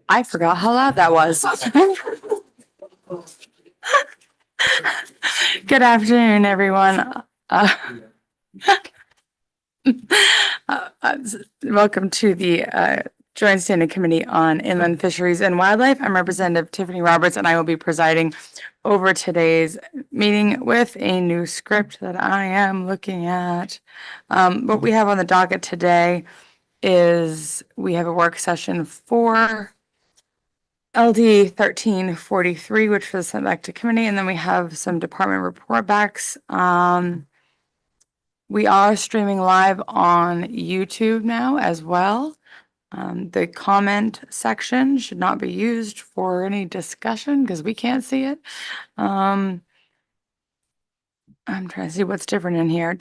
I forgot how loud that was. Good afternoon, everyone. Welcome to the Joint Standing Committee on Inland Fisheries and Wildlife. I'm Representative Tiffany Roberts, and I will be presiding over today's meeting with a new script that I am looking at. What we have on the docket today is we have a work session for LD 1343, which was sent back to committee, and then we have some department report backs. We are streaming live on YouTube now as well. The comment section should not be used for any discussion because we can't see it. I'm trying to see what's different in here.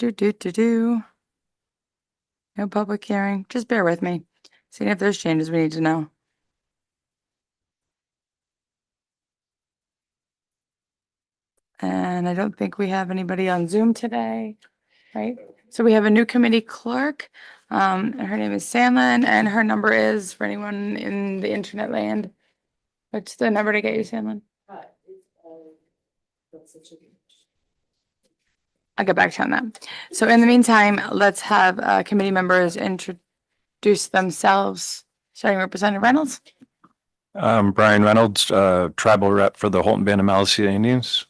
No public hearing. Just bear with me. Seeing if there's changes we need to know. And I don't think we have anybody on Zoom today, right? So we have a new committee clerk. And her name is Sandlin, and her number is, for anyone in the internet land, what's the number to get you, Sandlin? I'll get back to you on that. So in the meantime, let's have committee members introduce themselves, starting with Representative Reynolds. Brian Reynolds, tribal rep for the Holton Band of Maliseet Indians.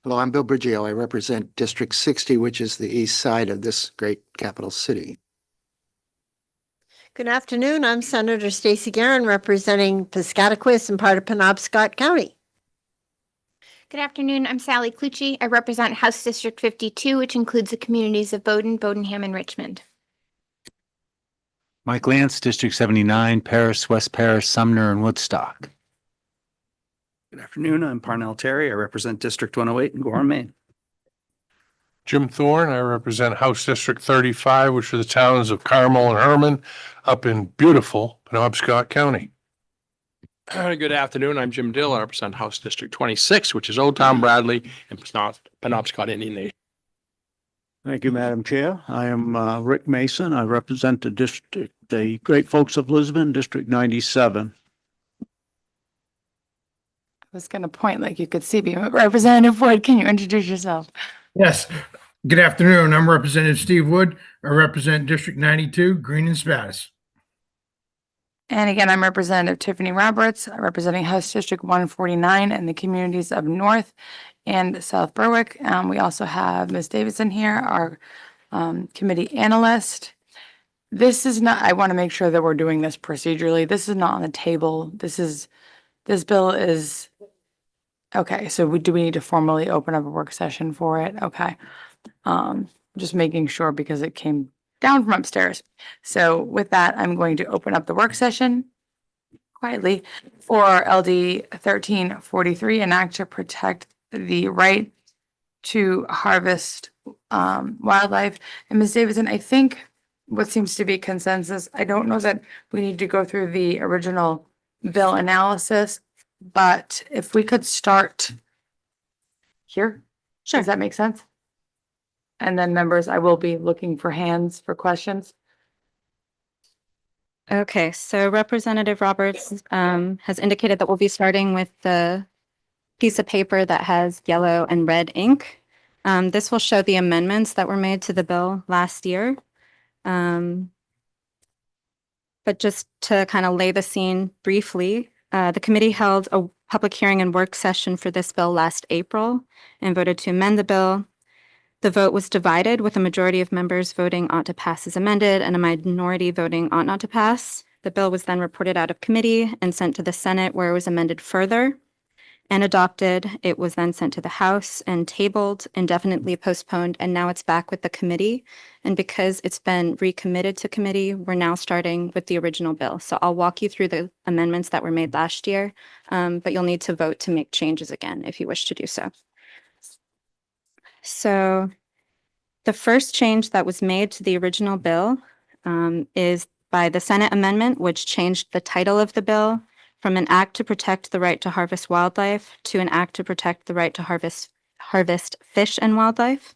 Hello, I'm Bill Brigio. I represent District 60, which is the east side of this great capital city. Good afternoon. I'm Senator Stacey Guerin, representing Piscataquis and part of Penobscot County. Good afternoon. I'm Sally Clucci. I represent House District 52, which includes the communities of Bowdoin, Bowdenham, and Richmond. Mike Lance, District 79, Paris, West Paris, Sumner, and Woodstock. Good afternoon. I'm Parnell Terry. I represent District 108 in Gorham, Maine. Jim Thorne. I represent House District 35, which are the towns of Carmel and Herman up in beautiful Penobscot County. Good afternoon. I'm Jim Dill. I represent House District 26, which is Old Town Bradley and Penobscot Indian Nation. Thank you, Madam Chair. I am Rick Mason. I represent the great folks of Lisbon, District 97. I was going to point like you could see me. Representative Wood, can you introduce yourself? Yes. Good afternoon. I'm Representative Steve Wood. I represent District 92, Green and Spatus. And again, I'm Representative Tiffany Roberts, representing House District 149 and the communities of North and South Berwick. We also have Ms. Davidson here, our committee analyst. This is not, I want to make sure that we're doing this procedurally. This is not on the table. This bill is, okay, so do we need to formally open up a work session for it? Okay. Just making sure because it came down from upstairs. So with that, I'm going to open up the work session quietly for LD 1343, an act to protect the right to harvest wildlife. And Ms. Davidson, I think what seems to be consensus, I don't know that we need to go through the original bill analysis, but if we could start here, sure. Does that make sense? And then members, I will be looking for hands for questions. Okay, so Representative Roberts has indicated that we'll be starting with the piece of paper that has yellow and red ink. This will show the amendments that were made to the bill last year. But just to kind of lay the scene briefly, the committee held a public hearing and work session for this bill last April and voted to amend the bill. The vote was divided, with a majority of members voting ought to pass as amended and a minority voting ought not to pass. The bill was then reported out of committee and sent to the Senate, where it was amended further and adopted. It was then sent to the House and tabled, indefinitely postponed, and now it's back with the committee. And because it's been recommitted to committee, we're now starting with the original bill. So I'll walk you through the amendments that were made last year, but you'll need to vote to make changes again if you wish to do so. So the first change that was made to the original bill is by the Senate amendment, which changed the title of the bill from an act to protect the right to harvest wildlife to an act to protect the right to harvest fish and wildlife.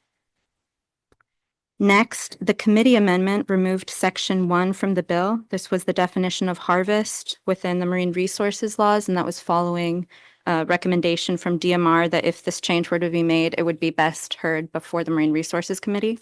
Next, the committee amendment removed section 1 from the bill. This was the definition of harvest within the marine resources laws, and that was following a recommendation from DMR that if this change were to be made, it would be best heard before the Marine Resources Committee.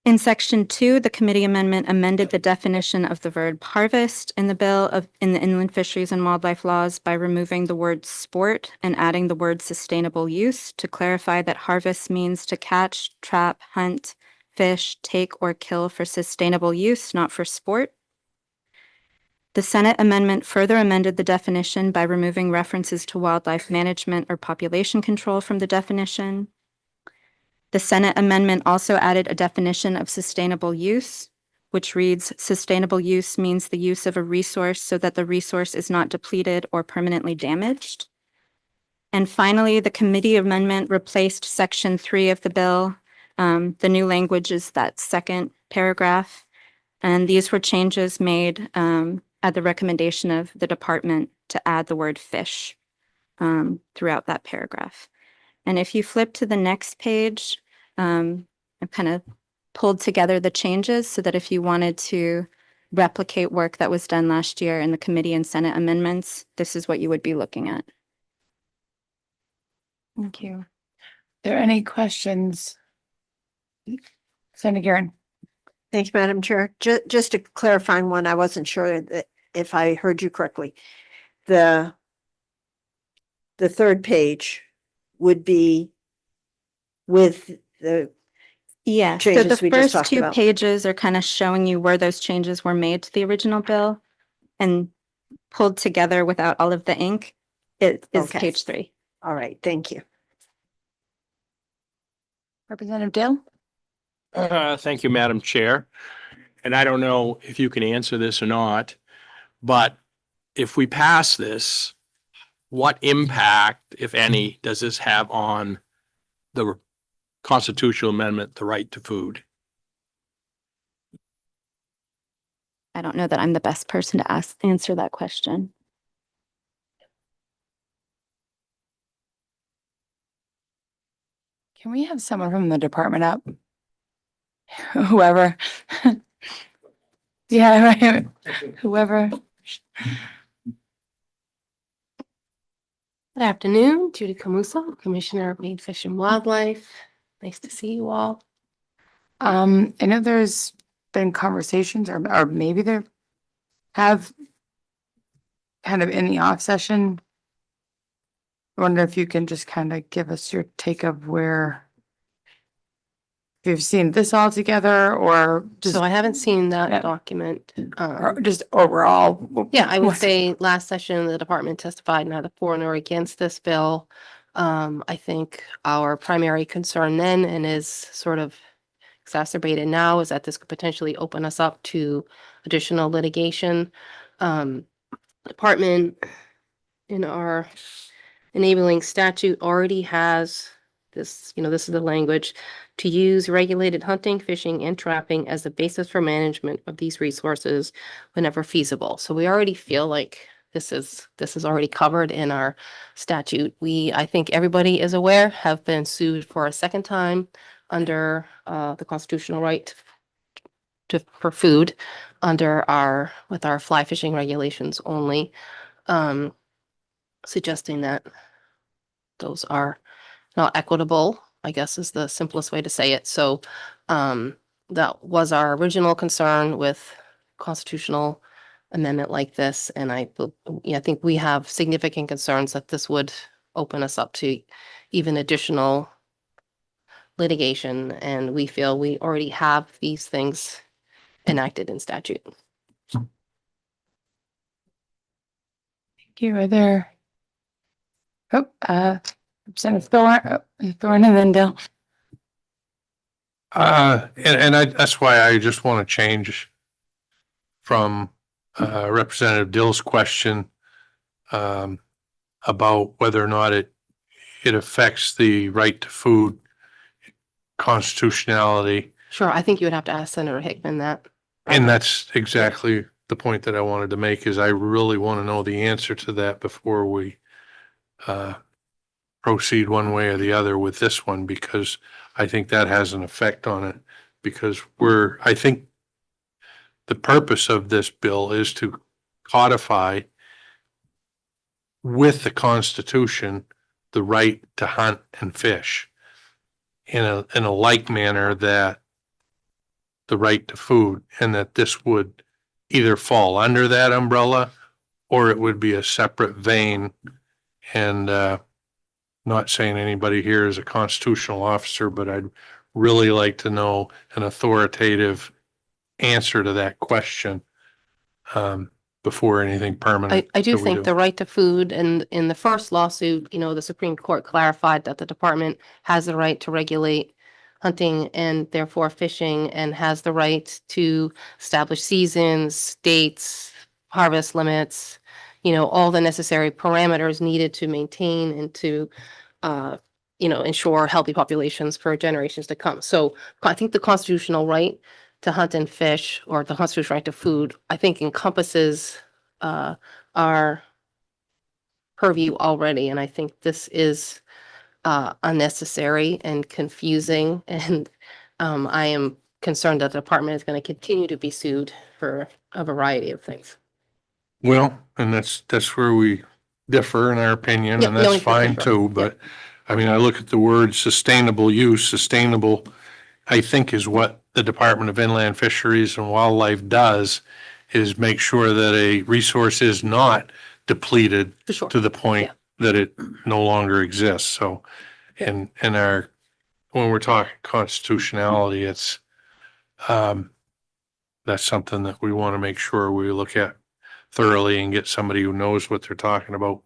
In section 2, the committee amendment amended the definition of the verb harvest in the in the inland fisheries and wildlife laws by removing the word sport and adding the word sustainable use to clarify that harvest means to catch, trap, hunt, fish, take, or kill for sustainable use, not for sport. The Senate amendment further amended the definition by removing references to wildlife management or population control from the definition. The Senate amendment also added a definition of sustainable use, which reads, sustainable use means the use of a resource so that the resource is not depleted or permanently damaged. And finally, the committee amendment replaced section 3 of the bill. The new language is that second paragraph. And these were changes made at the recommendation of the department to add the word fish throughout that paragraph. And if you flip to the next page, I've kind of pulled together the changes so that if you wanted to replicate work that was done last year in the committee and Senate amendments, this is what you would be looking at. Thank you. Are there any questions? Senator Garen. Thank you, Madam Chair. Just to clarify one, I wasn't sure that if I heard you correctly. The third page would be with the Yeah, so changes the we just first talked 2 about. pages are kind of showing you where those changes were made to the original bill and pulled together without all of the ink. It is Okay. page 3. All right, thank you. Representative Dale? Thank you, Madam Chair. And I don't know if you can answer this or not, but if we pass this, what impact, if any, does this have on the constitutional amendment, the right to food? I don't know that I'm the best person to answer that question. Can we have someone from the department up? Whoever. Yeah, right. Whoever. Good afternoon, Judy Camuso, Commissioner of Maine Fish and Wildlife. Nice to see you all. I know there's been conversations or maybe there have kind of in the off session. I wonder if you can just kind of give us your take of where if you've seen this all together or just So I haven't seen that Yeah. document. or just overall. Yeah, I would say last session, the department testified neither for nor against this bill. I think our primary concern then and is sort of exacerbated now is that this could potentially open us up to additional litigation. Department in our enabling statute already has this, this is the language, to use regulated hunting, fishing, and trapping as the basis for management of these resources whenever feasible. So we already feel like this is already covered in our statute. I think everybody is aware, have been sued for a second time under the constitutional right for food under with our fly fishing regulations only, suggesting that those are not equitable, I guess is the simplest way to say it. So that was our original concern with constitutional amendment like this. And I think we have significant concerns that this would open us up to even additional litigation. And we feel we already have these things enacted in statute. Thank you. Are there? Representative Thorne and then Dale. That's why I just want to change from Representative Dill's question about whether or not it affects the right to food constitutionality. Sure, I think you would have to ask Senator Hickman that. And that's exactly the point that I wanted to make is I really want to know the answer to that before we proceed one way or the other with this one, because I think that has an effect on it. Because I think the purpose of this bill is to codify with the Constitution the right to hunt and fish in a like manner that the right to food, and that this would either fall under that umbrella or it would be a separate vein. And not saying anybody here is a constitutional officer, but I'd really like to know an authoritative answer to that question before anything permanent. I do that we think the right to food, and in the first lawsuit, the Supreme Court clarified that the department has the right to regulate hunting and therefore fishing, and has the right to establish seasons, dates, harvest limits, all the necessary parameters needed to maintain and to ensure healthy populations for generations to come. So I think the constitutional right to hunt and fish, or the constitutional right to food, I think encompasses our purview already. And I think this is unnecessary and confusing. And I am concerned that the department is going to continue to be sued for a variety of things. Well, and that's where we differ in our opinion, Yeah, and no that's need to fine differ. too, but I mean, I look at the word sustainable use, sustainable, I think is what the Department of Inland Fisheries and Wildlife does, is make sure that a resource is not depleted For sure. to the point Yeah. that it no longer exists. So, and when we're talking constitutionality, it's, that's something that we want to make sure we look at thoroughly and get somebody who knows what they're talking about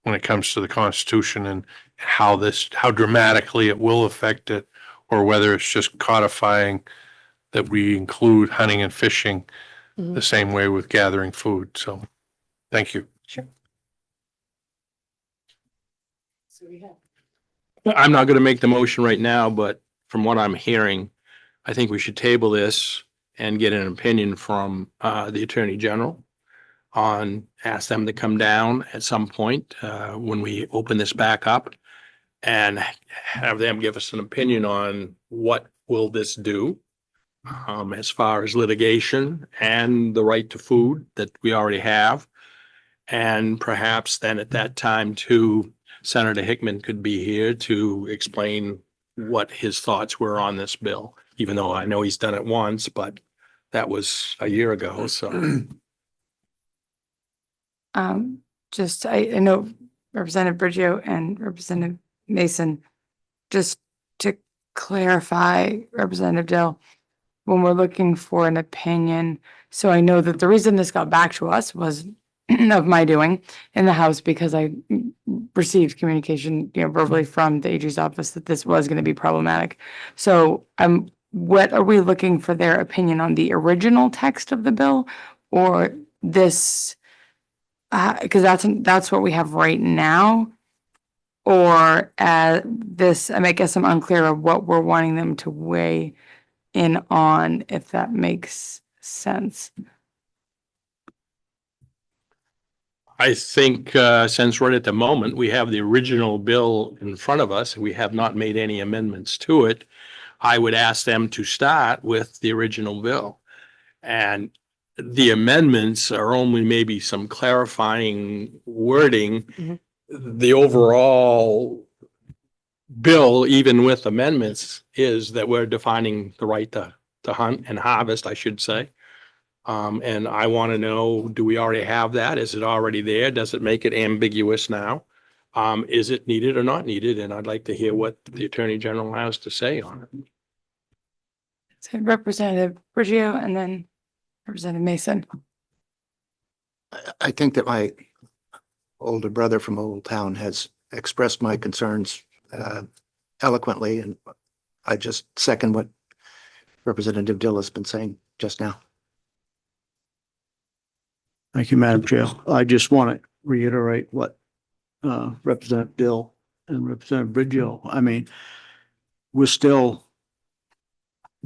when it comes to the Constitution, and how dramatically it will affect it, or whether it's just codifying that we include hunting and fishing Mhm. the same way with gathering food. So, thank you. Sure. I'm not going to make the motion right now, but from what I'm hearing, I think we should table this and get an opinion from the Attorney General ask them to come down at some point when we open this back up, and have them give us an opinion on what will this do as far as litigation and the right to food that we already have. And perhaps then at that time too, Senator Hickman could be here to explain what his thoughts were on this bill, even though I know he's done it once, but that was a year ago, so. I know Representative Briggio and Representative Mason, just to clarify, Representative Dill, when we're looking for an opinion, so I know that the reason this got back to us was of my doing in the House, because I received communication, verbally from the AG's office that this was going to be problematic. So what are we looking for their opinion on, the original text of the bill, or this? Because that's what we have right now, or this, I guess I'm unclear of what we're wanting them to weigh in on, if that makes sense. I think since right at the moment, we have the original bill in front of us, we have not made any amendments to it. I would ask them to start with the original bill. And the amendments are only maybe some clarifying wording. Mhm. The overall bill, even with amendments, is that we're defining the right to hunt and harvest, I should say. And I want to know, do we already have that? Is it already there? Does it make it ambiguous now? Is it needed or not needed? And I'd like to hear what the Attorney General has to say on it. So Representative Briggio and then Representative Mason. I think that my older brother from Old Town has expressed my concerns eloquently, and I just second what Representative Dill has been saying just now. Thank you, Madam Chair. I just want to reiterate what Representative Dill and Representative Briggio, we still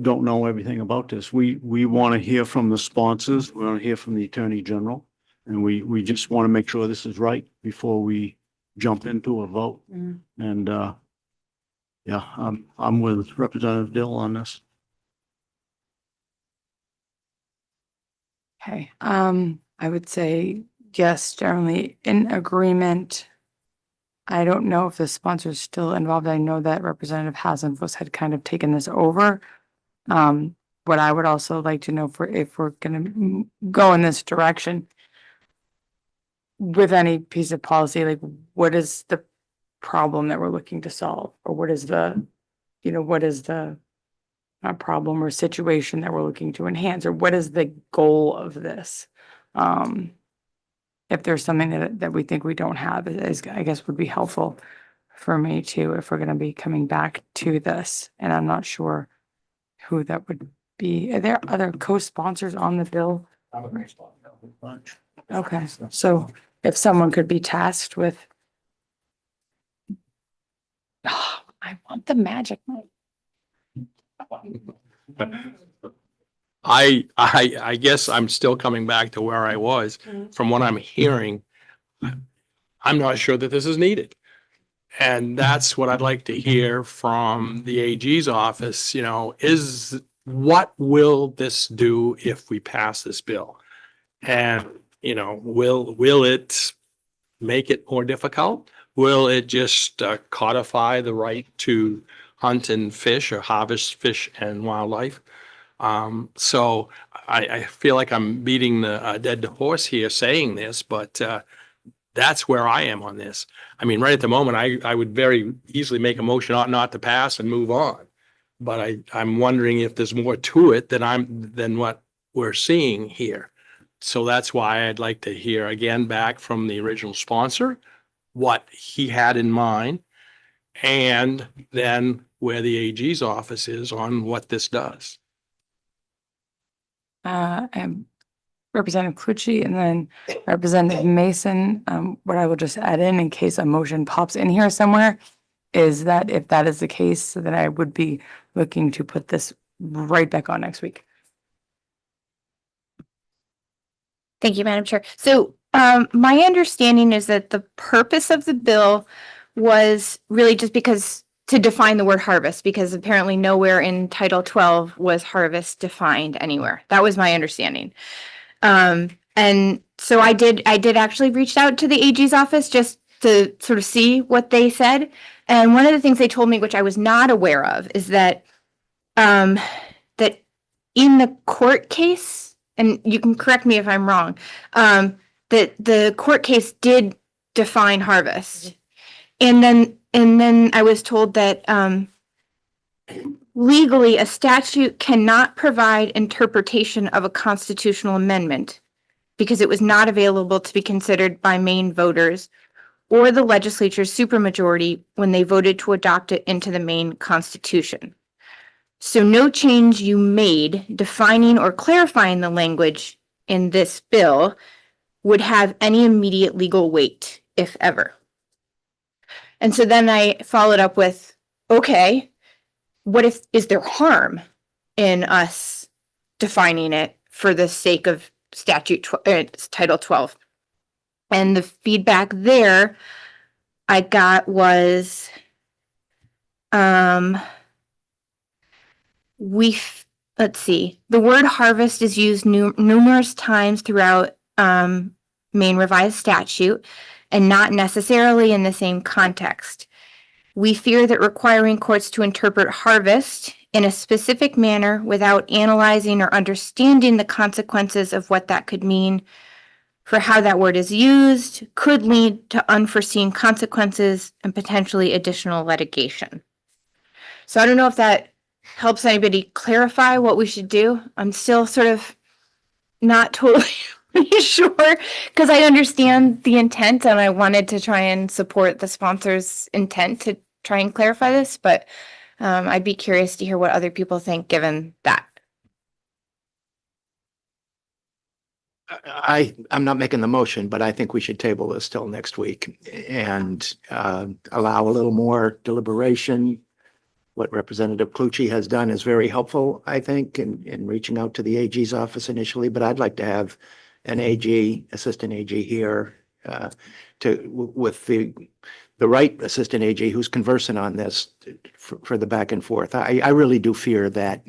don't know everything about this. We want to hear from the sponsors. We want to hear from the Attorney General. And we just want to make sure this is right before we jump into a vote. And, yeah, I'm with Representative Dill on this. Okay, I would say yes, generally in agreement. I don't know if the sponsor's still involved. I know that Representative Hasenfuss had kind of taken this over. What I would also like to know if we're gonna go in this direction with any piece of policy, like what is the problem that we're looking to solve? Or what is the, what is the problem or situation that we're looking to enhance? Or what is the goal of this? If there's something that we think we don't have, I guess would be helpful for me too, if we're gonna be coming back to this, and I'm not sure who that would be. Are there other co-sponsors on the bill? Okay, so if someone could be tasked with. I want the magic mic. I guess I'm still coming back to where I was. From what I'm hearing, I'm not sure that this is needed. And that's what I'd like to hear from the AG's office, is what will this do if we pass this bill? And, will it make it more difficult? Will it just codify the right to hunt and fish or harvest fish and wildlife? So I feel like I'm beating the dead horse here saying this, but that's where I am on this. I mean, right at the moment, I would very easily make a motion ought not to pass and move on. But I'm wondering if there's more to it than what we're seeing here. So that's why I'd like to hear again back from the original sponsor, what he had in mind, and then where the AG's office is on what this does. And Representative Clucci and then Representative Mason. What I will just add in case a motion pops in here somewhere is that if that is the case, then I would be looking to put this right back on next week. Thank you, Madam Chair. So my understanding is that the purpose of the bill was really just to define the word harvest, because apparently nowhere in Title 12 was harvest defined anywhere. That was my understanding. And so I did actually reach out to the AG's office just to sort of see what they said. And one of the things they told me, which I was not aware of, is that that in the court case, and you can correct me if I'm wrong, that the court case did define harvest. And then I was told that legally a statute cannot provide interpretation of a constitutional amendment because it was not available to be considered by Maine voters or the legislature's supermajority when they voted to adopt it into the Maine Constitution. So no change you made defining or clarifying the language in this bill would have any immediate legal weight, if ever. And so then I followed up with, okay, is there harm in us defining it for the sake of Title 12? And the feedback there I got was, let's see, the word harvest is used numerous times throughout Maine revised statute and not necessarily in the same context. We fear that requiring courts to interpret harvest in a specific manner without analyzing or understanding the consequences of what that could mean for how that word is used could lead to unforeseen consequences and potentially additional litigation. So I don't know if that helps anybody clarify what we should do. I'm still sort of not totally sure because I understand the intent and I wanted to try and support the sponsor's intent to try and clarify this, but I'd be curious to hear what other people think given that. I'm not making the motion, but I think we should table this till next week and allow a little more deliberation. What Representative Clucci has done is very helpful, I think, in reaching out to the AG's office initially, but I'd like to have an AG, assistant AG here with the right assistant AG who's conversing on this for the back and forth. I really do fear that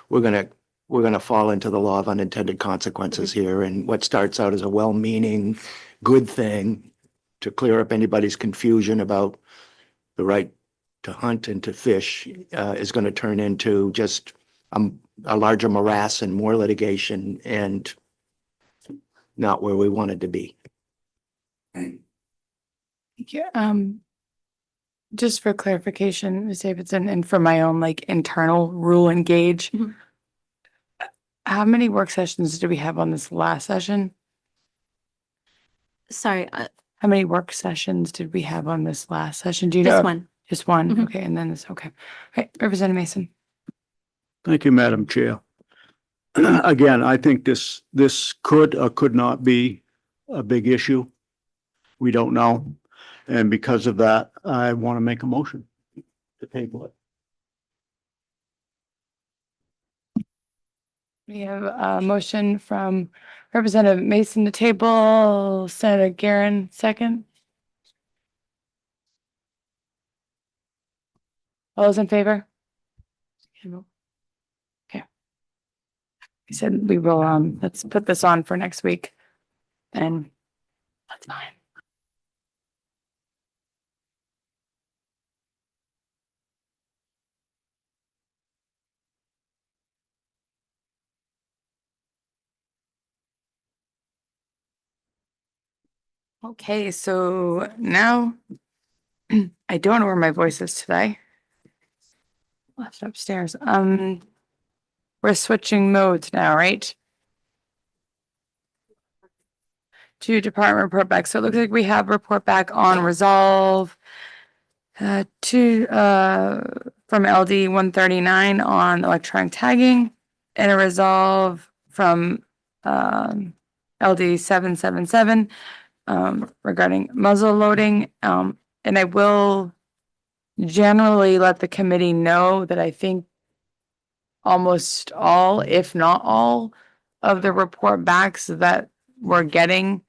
we're gonna fall into the law of unintended consequences here, and what starts out as a well-meaning, good thing to clear up anybody's confusion about the right to hunt and to fish is going to turn into just a larger morass and more litigation, and not where we wanted to be. Thank you. Just for clarification, Ms. Davidson, and for my own like internal rule and gauge, Mhm. how many work sessions did we have on this last session? Sorry, How many work sessions did we have on this last session? Do you know? just one. Just one, Mhm. okay, and then this, okay. Okay, Representative Mason. Thank you, Madam Chair. Again, I think this could or could not be a big issue. We don't know. And because of that, I want to make a motion to table it. We have a motion from Representative Mason to table, Senator Guerin, second. All those in favor? Okay. He said we will, let's put this on for next week. And that's fine. Okay, so now I don't know where my voice is today. Left upstairs. We're switching modes now, right? To department report back. So it looks like we have report back on resolve from LD 139 on electronic tagging, and a resolve from LD 777 regarding muzzle loading. And I will generally let the committee know that I think almost all, if not all, of the report backs that we're getting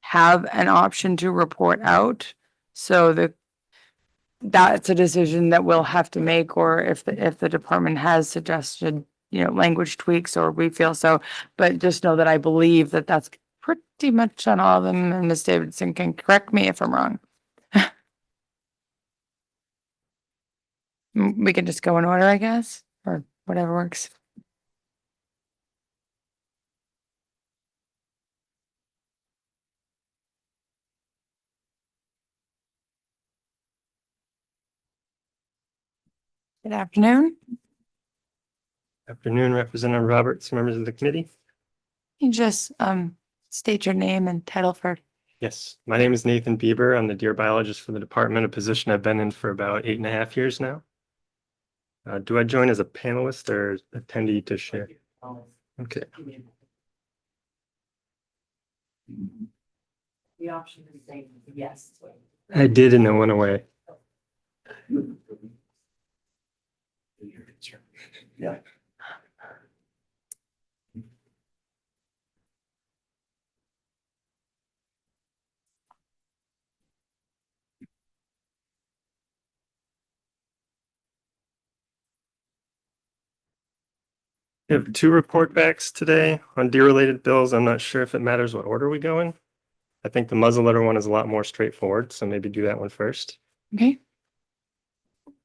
have an option to report out. So that's a decision that we'll have to make, or if the department has suggested, language tweaks, or we feel so. But just know that I believe that that's pretty much on all of them, and Ms. Davidson can correct me if I'm wrong. We can just go in order, I guess, or whatever works. Good afternoon. Afternoon, Representative Roberts, members of the committee. You just state your name and title for. Yes, my name is Nathan Bieber. I'm the deer biologist for the department, a position I've been in for about 8.5 years now. Do I join as a panelist or attendee to share? Okay. The option is saying yes. I did and it went away. Yeah. We have 2 report backs today on deer-related bills. I'm not sure if it matters what order we go in. I think the muzzleloader one is a lot more straightforward, so maybe do that one first. Okay.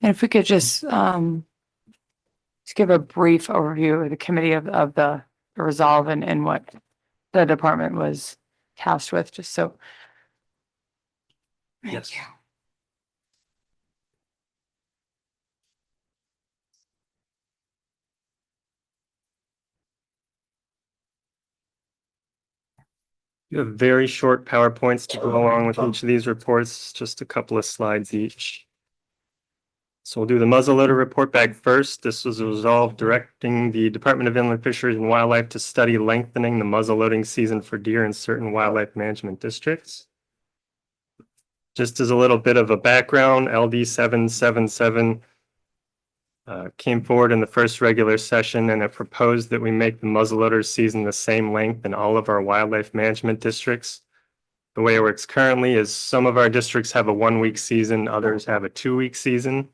And if we could just give a brief overview of the committee of the resolve and what the department was tasked with, just so. Yes. Thank you. You have very short PowerPoints to go along with each of these reports, just a couple of slides each. So we'll do the muzzleloader report back first. This was a resolve directing the Department of Inland Fisheries and Wildlife to study lengthening the muzzleloading season for deer in certain wildlife management districts. Just as a little bit of a background, LD 777 came forward in the first regular session, and it proposed that we make the muzzleloader season the same length in all of our wildlife management districts. The way it works currently is some of our districts have a 1-week season, others have a 2-week season.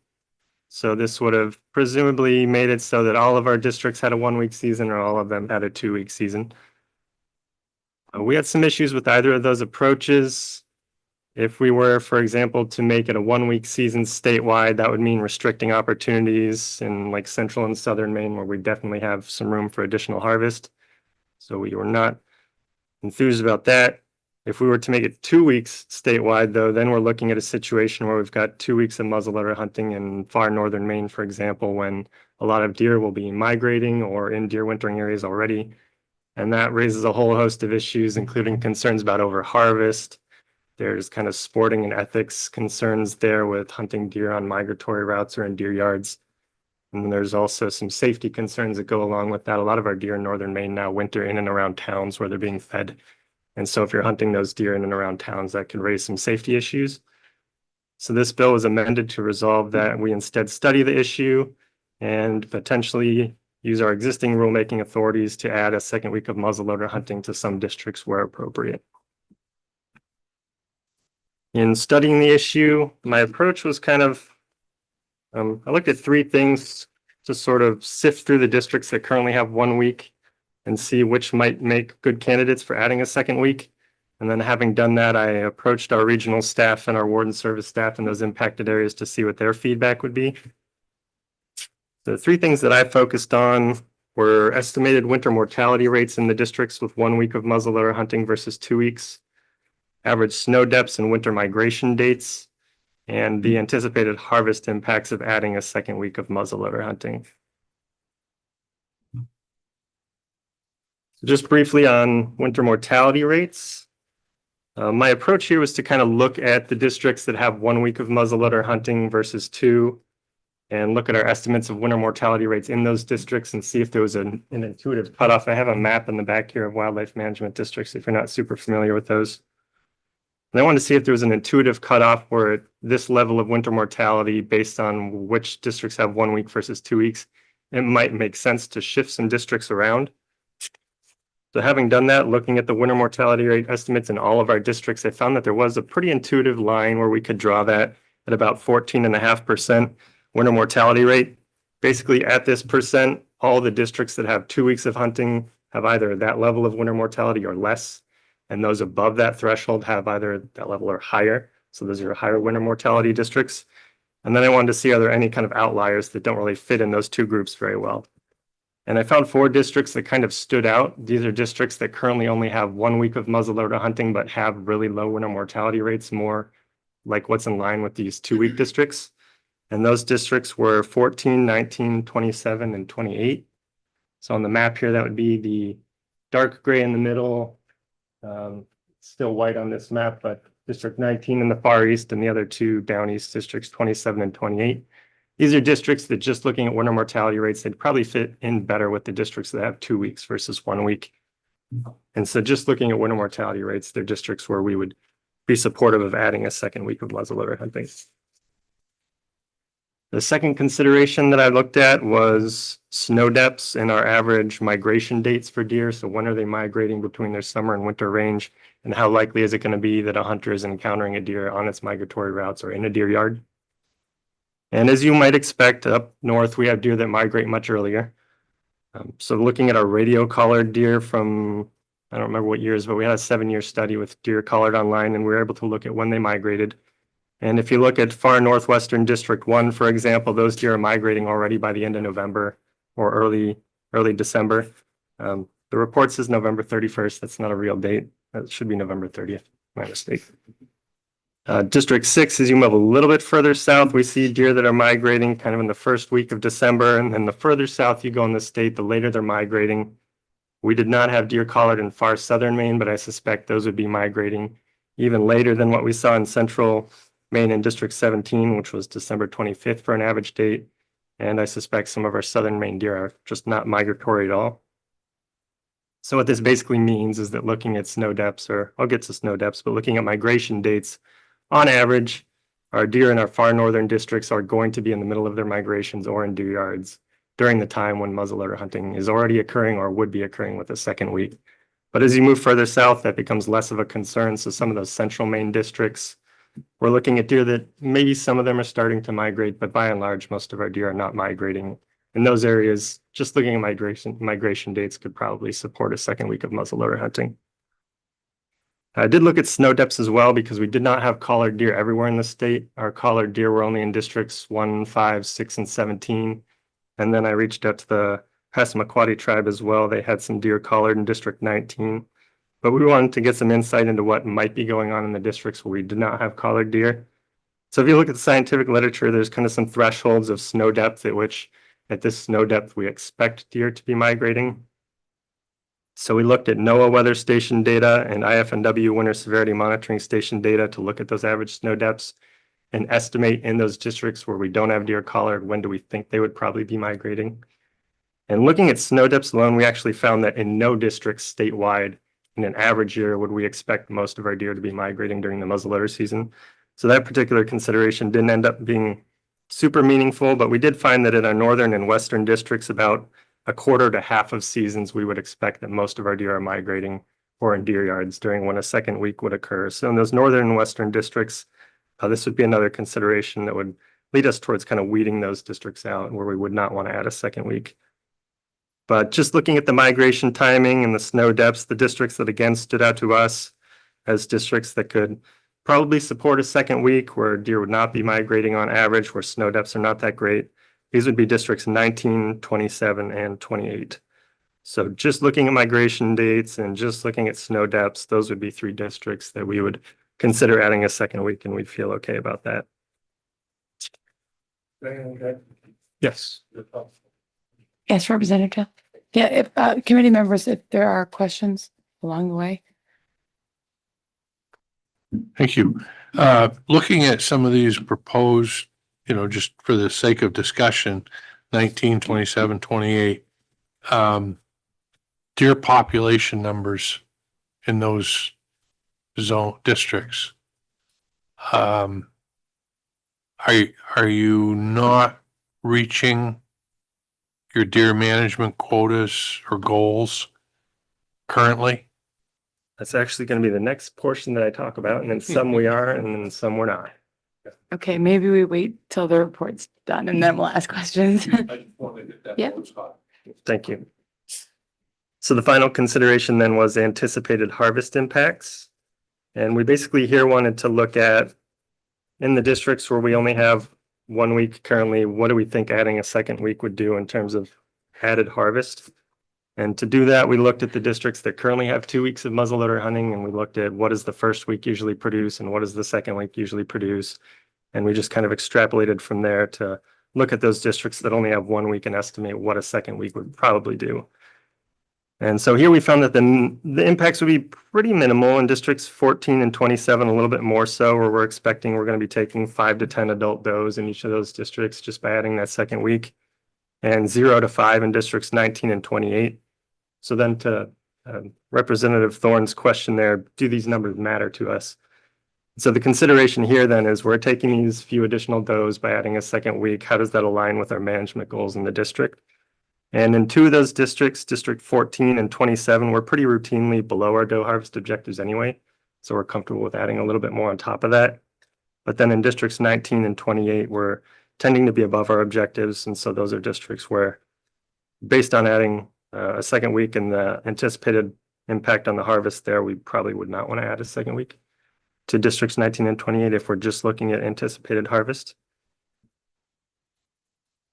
So this would have presumably made it so that all of our districts had a 1-week season or all of them had a 2-week season. We had some issues with either of those approaches. If we were, for example, to make it a 1-week season statewide, that would mean restricting opportunities in like central and southern Maine, where we definitely have some room for additional harvest. So we were not enthused about that. If we were to make it 2 weeks statewide, though, then we're looking at a situation where we've got 2 weeks of muzzleloader hunting in far northern Maine, for example, when a lot of deer will be migrating or in deer wintering areas already. And that raises a whole host of issues, including concerns about overharvest. There's kind of sporting and ethics concerns there with hunting deer on migratory routes or in deer yards. And then there's also some safety concerns that go along with that. A lot of our deer in northern Maine now winter in and around towns where they're being fed. And so if you're hunting those deer in and around towns, that could raise some safety issues. So this bill was amended to resolve that. We instead study the issue and potentially use our existing rulemaking authorities to add a second week of muzzleloader hunting to some districts where appropriate. In studying the issue, my approach was kind of, I looked at 3 things to sort of sift through the districts that currently have 1 week and see which might make good candidates for adding a second week. And then having done that, I approached our regional staff and our warden service staff in those impacted areas to see what their feedback would be. The 3 things that I focused on were estimated winter mortality rates in the districts with 1 week of muzzleloader hunting versus 2 weeks, average snow depths and winter migration dates, and the anticipated harvest impacts of adding a second week of muzzleloader hunting. Just briefly on winter mortality rates. My approach here was to kind of look at the districts that have 1 week of muzzleloader hunting versus 2, and look at our estimates of winter mortality rates in those districts and see if there was an intuitive cutoff. I have a map in the back here of wildlife management districts if you're not super familiar with those. And I wanted to see if there was an intuitive cutoff where at this level of winter mortality, based on which districts have 1 week versus 2 weeks, it might make sense to shift some districts around. So having done that, looking at the winter mortality rate estimates in all of our districts, I found that there was a pretty intuitive line where we could draw that at about 14.5% winter mortality rate. Basically at this percent, all the districts that have 2 weeks of hunting have either that level of winter mortality or less. And those above that threshold have either that level or higher. So those are higher winter mortality districts. And then I wanted to see, are there any kind of outliers that don't really fit in those 2 groups very well? And I found 4 districts that kind of stood out. These are districts that currently only have 1 week of muzzleloader hunting, but have really low winter mortality rates, more like what's in line with these 2-week districts. And those districts were 14, 19, 27, and 28. So on the map here, that would be the dark gray in the middle, still white on this map, but District 19 in the far east and the other 2 down east districts, 27 and 28. These are districts that, just looking at winter mortality rates, they'd probably fit in better with the districts that have 2 weeks versus 1 week. And so just looking at winter mortality rates, they're districts where we would be supportive of adding a second week of muzzleloader hunting. The second consideration that I looked at was snow depths and our average migration dates for deer. So when are they migrating between their summer and winter range? And how likely is it going to be that a hunter is encountering a deer on its migratory routes or in a deer yard? And as you might expect, up north, we have deer that migrate much earlier. So looking at our radio collared deer from, I don't remember what years, but we had a 7-year study with deer collared online, and we were able to look at when they migrated. And if you look at far northwestern District 1, for example, those deer are migrating already by the end of November or early December. The report says November 31st. That's not a real date. That should be November 30th. My mistake. District 6, as you move a little bit further south, we see deer that are migrating kind of in the first week of December. And then the further south you go in the state, the later they're migrating. We did not have deer collared in far southern Maine, but I suspect those would be migrating even later than what we saw in central Maine in District 17, which was December 25th for an average date. And I suspect some of our southern Maine deer are just not migratory at all. So what this basically means is that looking at snow depths, or I'll get to snow depths, but looking at migration dates, on average, our deer in our far northern districts are going to be in the middle of their migrations or in deer yards during the time when muzzleloader hunting is already occurring or would be occurring with a second week. But as you move further south, that becomes less of a concern. So some of those central Maine districts, we're looking at deer that maybe some of them are starting to migrate, but by and large, most of our deer are not migrating. In those areas, just looking at migration dates could probably support a second week of muzzleloader hunting. I did look at snow depths as well because we did not have collared deer everywhere in the state. Our collared deer were only in districts 1, 5, 6, and 17. And then I reached out to the Passamaquoddy tribe as well. They had some deer collared in District 19. But we wanted to get some insight into what might be going on in the districts where we did not have collared deer. So if you look at the scientific literature, there's kind of some thresholds of snow depth at which at this snow depth we expect deer to be migrating. So we looked at NOAA weather station data and IFNW winter severity monitoring station data to look at those average snow depths and estimate in those districts where we don't have deer collared, when do we think they would probably be migrating. And looking at snow depths alone, we actually found that in no districts statewide in an average year would we expect most of our deer to be migrating during the muzzleloader season. So that particular consideration didn't end up being super meaningful, but we did find that in our northern and western districts, about a quarter to half of seasons, we would expect that most of our deer are migrating or in deer yards during when a second week would occur. So in those northern and western districts, this would be another consideration that would lead us towards kind of weeding those districts out where we would not want to add a second week. But just looking at the migration timing and the snow depths, the districts that again stood out to us as districts that could probably support a second week where deer would not be migrating on average, where snow depths are not that great. These would be districts 19, 27, and 28. So just looking at migration dates and just looking at snow depths, those would be 3 districts that we would consider adding a second week, and we'd feel okay about that. Yes. Yes, Representative. Yeah, if committee members, if there are questions along the way. Thank you. Looking at some of these proposed, just for the sake of discussion, 19, 27, 28, deer population numbers in those zone districts. Are you not reaching your deer management quotas or goals currently? That's actually going to be the next portion that I talk about, and then some we are, and then some we're not. Okay, maybe we wait till the report's done and then we'll ask questions. Yeah. Thank you. So the final consideration then was anticipated harvest impacts. And we basically here wanted to look at, in the districts where we only have 1 week currently, what do we think adding a second week would do in terms of added harvest? And to do that, we looked at the districts that currently have 2 weeks of muzzleloader hunting, and we looked at what does the first week usually produce and what does the second week usually produce. And we just kind of extrapolated from there to look at those districts that only have 1 week and estimate what a second week would probably do. And so here we found that the impacts would be pretty minimal in districts 14 and 27, a little bit more so, where we're expecting we're going to be taking 5 to 10 adult does in each of those districts just by adding that second week, and 0 to 5 in districts 19 and 28. So then to Representative Thorne's question there, do these numbers matter to us? So the consideration here then is we're taking these few additional does by adding a second week. How does that align with our management goals in the district? And in 2 of those districts, District 14 and 27, we're pretty routinely below our doe harvest objectives anyway. So we're comfortable with adding a little bit more on top of that. But then in districts 19 and 28, we're tending to be above our objectives. And so those are districts where, based on adding a second week and the anticipated impact on the harvest there, we probably would not want to add a second week to districts 19 and 28 if we're just looking at anticipated harvest.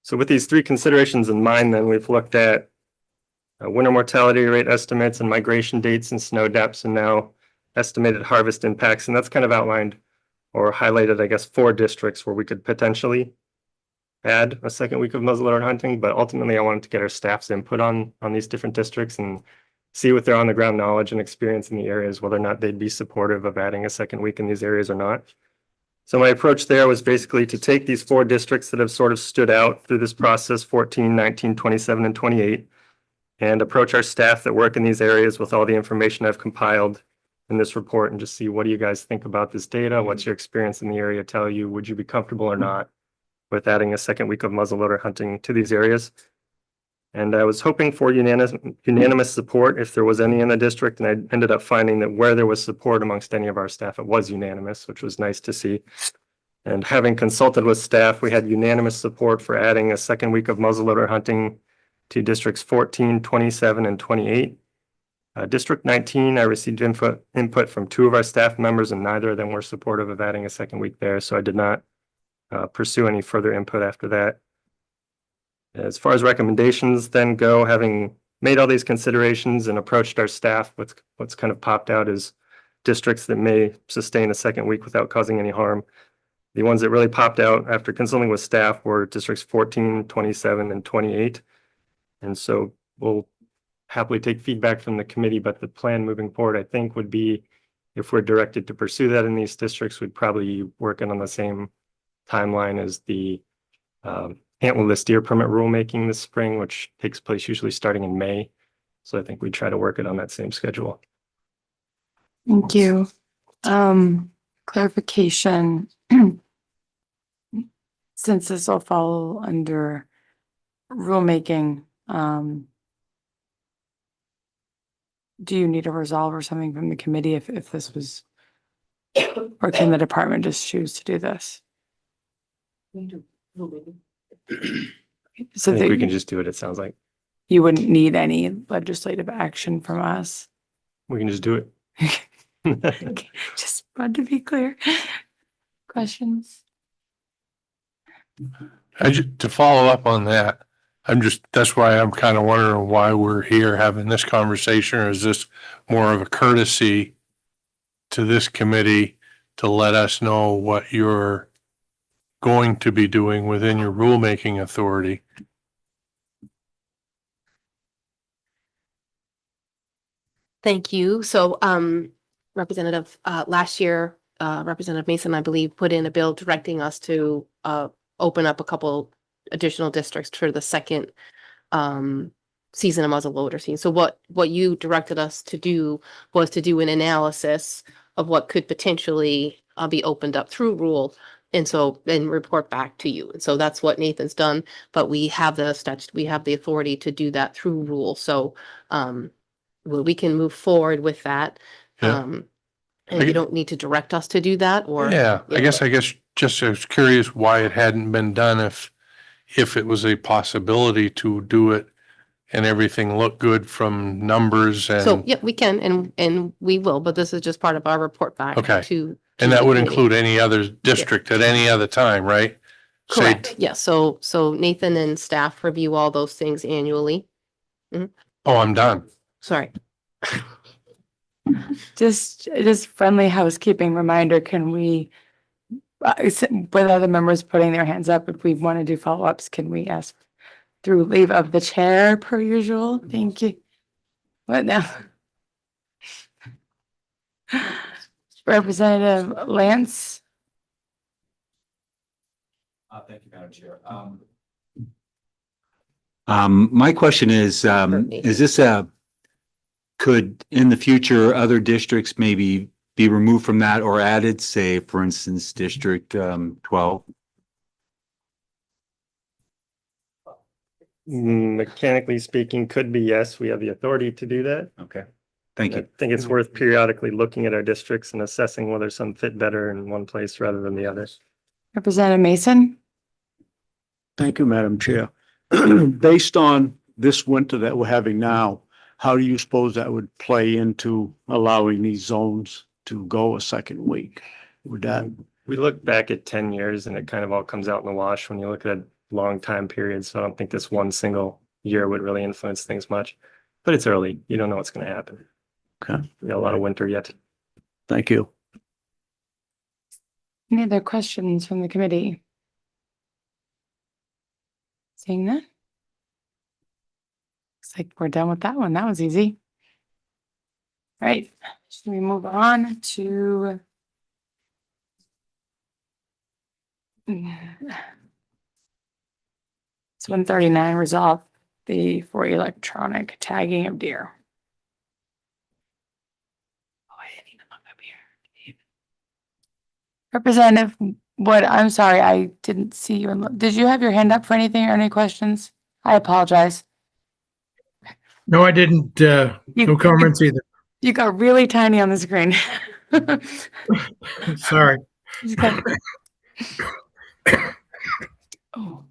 So with these 3 considerations in mind, then we've looked at winter mortality rate estimates and migration dates and snow depths, and now estimated harvest impacts. And that's kind of outlined or highlighted, I guess, 4 districts where we could potentially add a second week of muzzleloader hunting. But ultimately, I wanted to get our staff's input on these different districts and see with their on the ground knowledge and experience in the areas, whether or not they'd be supportive of adding a second week in these areas or not. So my approach there was basically to take these 4 districts that have sort of stood out through this process, 14, 19, 27, and 28, and approach our staff that work in these areas with all the information I've compiled in this report and just see, what do you guys think about this data? What's your experience in the area tell you? Would you be comfortable or not with adding a second week of muzzleloader hunting to these areas? And I was hoping for unanimous support if there was any in the district, and I ended up finding that where there was support amongst any of our staff, it was unanimous, which was nice to see. And having consulted with staff, we had unanimous support for adding a second week of muzzleloader hunting to districts 14, 27, and 28. District 19, I received input from 2 of our staff members, and neither of them were supportive of adding a second week there, so I did not pursue any further input after that. As far as recommendations then go, having made all these considerations and approached our staff, what's kind of popped out is districts that may sustain a second week without causing any harm. The ones that really popped out after consulting with staff were districts 14, 27, and 28. And so we'll happily take feedback from the committee, but the plan moving forward, I think, would be if we're directed to pursue that in these districts, we'd probably be working on the same timeline as the antlerless deer permit rulemaking this spring, which takes place usually starting in May. So I think we try to work it on that same schedule. Thank you. Clarification. Since this will fall under rulemaking, do you need a resolve or something from the committee if this was, or can the department just choose to do this? So I think we can that just do it, it sounds like. you wouldn't need any legislative action from us. We can just do it. Just want to be clear. Questions? To follow up on that, that's why I'm kind of wondering why we're here having this conversation, or is this more of a courtesy to this committee to let us know what you're going to be doing within your rulemaking authority? Thank you. So, Representative, last year, Representative Mason, I believe, put in a bill directing us to open up a couple additional districts for the second season of muzzleloader season. So what you directed us to do was to do an analysis of what could potentially be opened up through rule, and so then report back to you. And so that's what Nathan's done. But we have we have the authority to do that through rule. So we can move forward with that. Yeah. And you don't need to direct us to do that, or Yeah, I guess just I was curious why it hadn't been done if it was a possibility to do it and everything looked good from numbers and. So, yeah, we can and we will, but this is just part of our report back Okay. to. And that the would committee. include any other district at any other time, right? Say- Correct, yes. So Nathan and staff review all those things annually. Oh, I'm done. Sorry. Just friendly housekeeping reminder, can we, with other members putting their hands up, if we want to do follow-ups, can we ask through leave of the chair per usual? Thank you. What now? Representative Lance? Thank you, Madam Chair. My question is this could in the future other districts maybe be removed from that or added, say, for instance, District 12? Mechanically speaking, could be yes. We have the authority to do that. Okay, thank you. I think it's worth periodically looking at our districts and assessing whether some fit better in one place rather than the other. Representative Mason? Thank you, Madam Chair. Based on this winter that we're having now, how do you suppose that would play into allowing these zones to go a second week? Would that, We look back at 10 years and it kind of all comes out in the wash when you look at a long time period. So I don't think this one single year would really influence things much, but it's early. You don't know what's going to happen. okay, We got a lot of winter yet. thank you. Any other questions from the committee? Seeing that? Looks like we're done with that one. That was easy. All right, should we move on to it's 139, resolve for electronic tagging of deer. Oh, I didn't even look up here. Representative Wood, I'm sorry, I didn't see you. Did you have your hand up for anything or any questions? I apologize. No, I didn't, no comments either. You got really tiny on the screen. Sorry. Just got- Oh.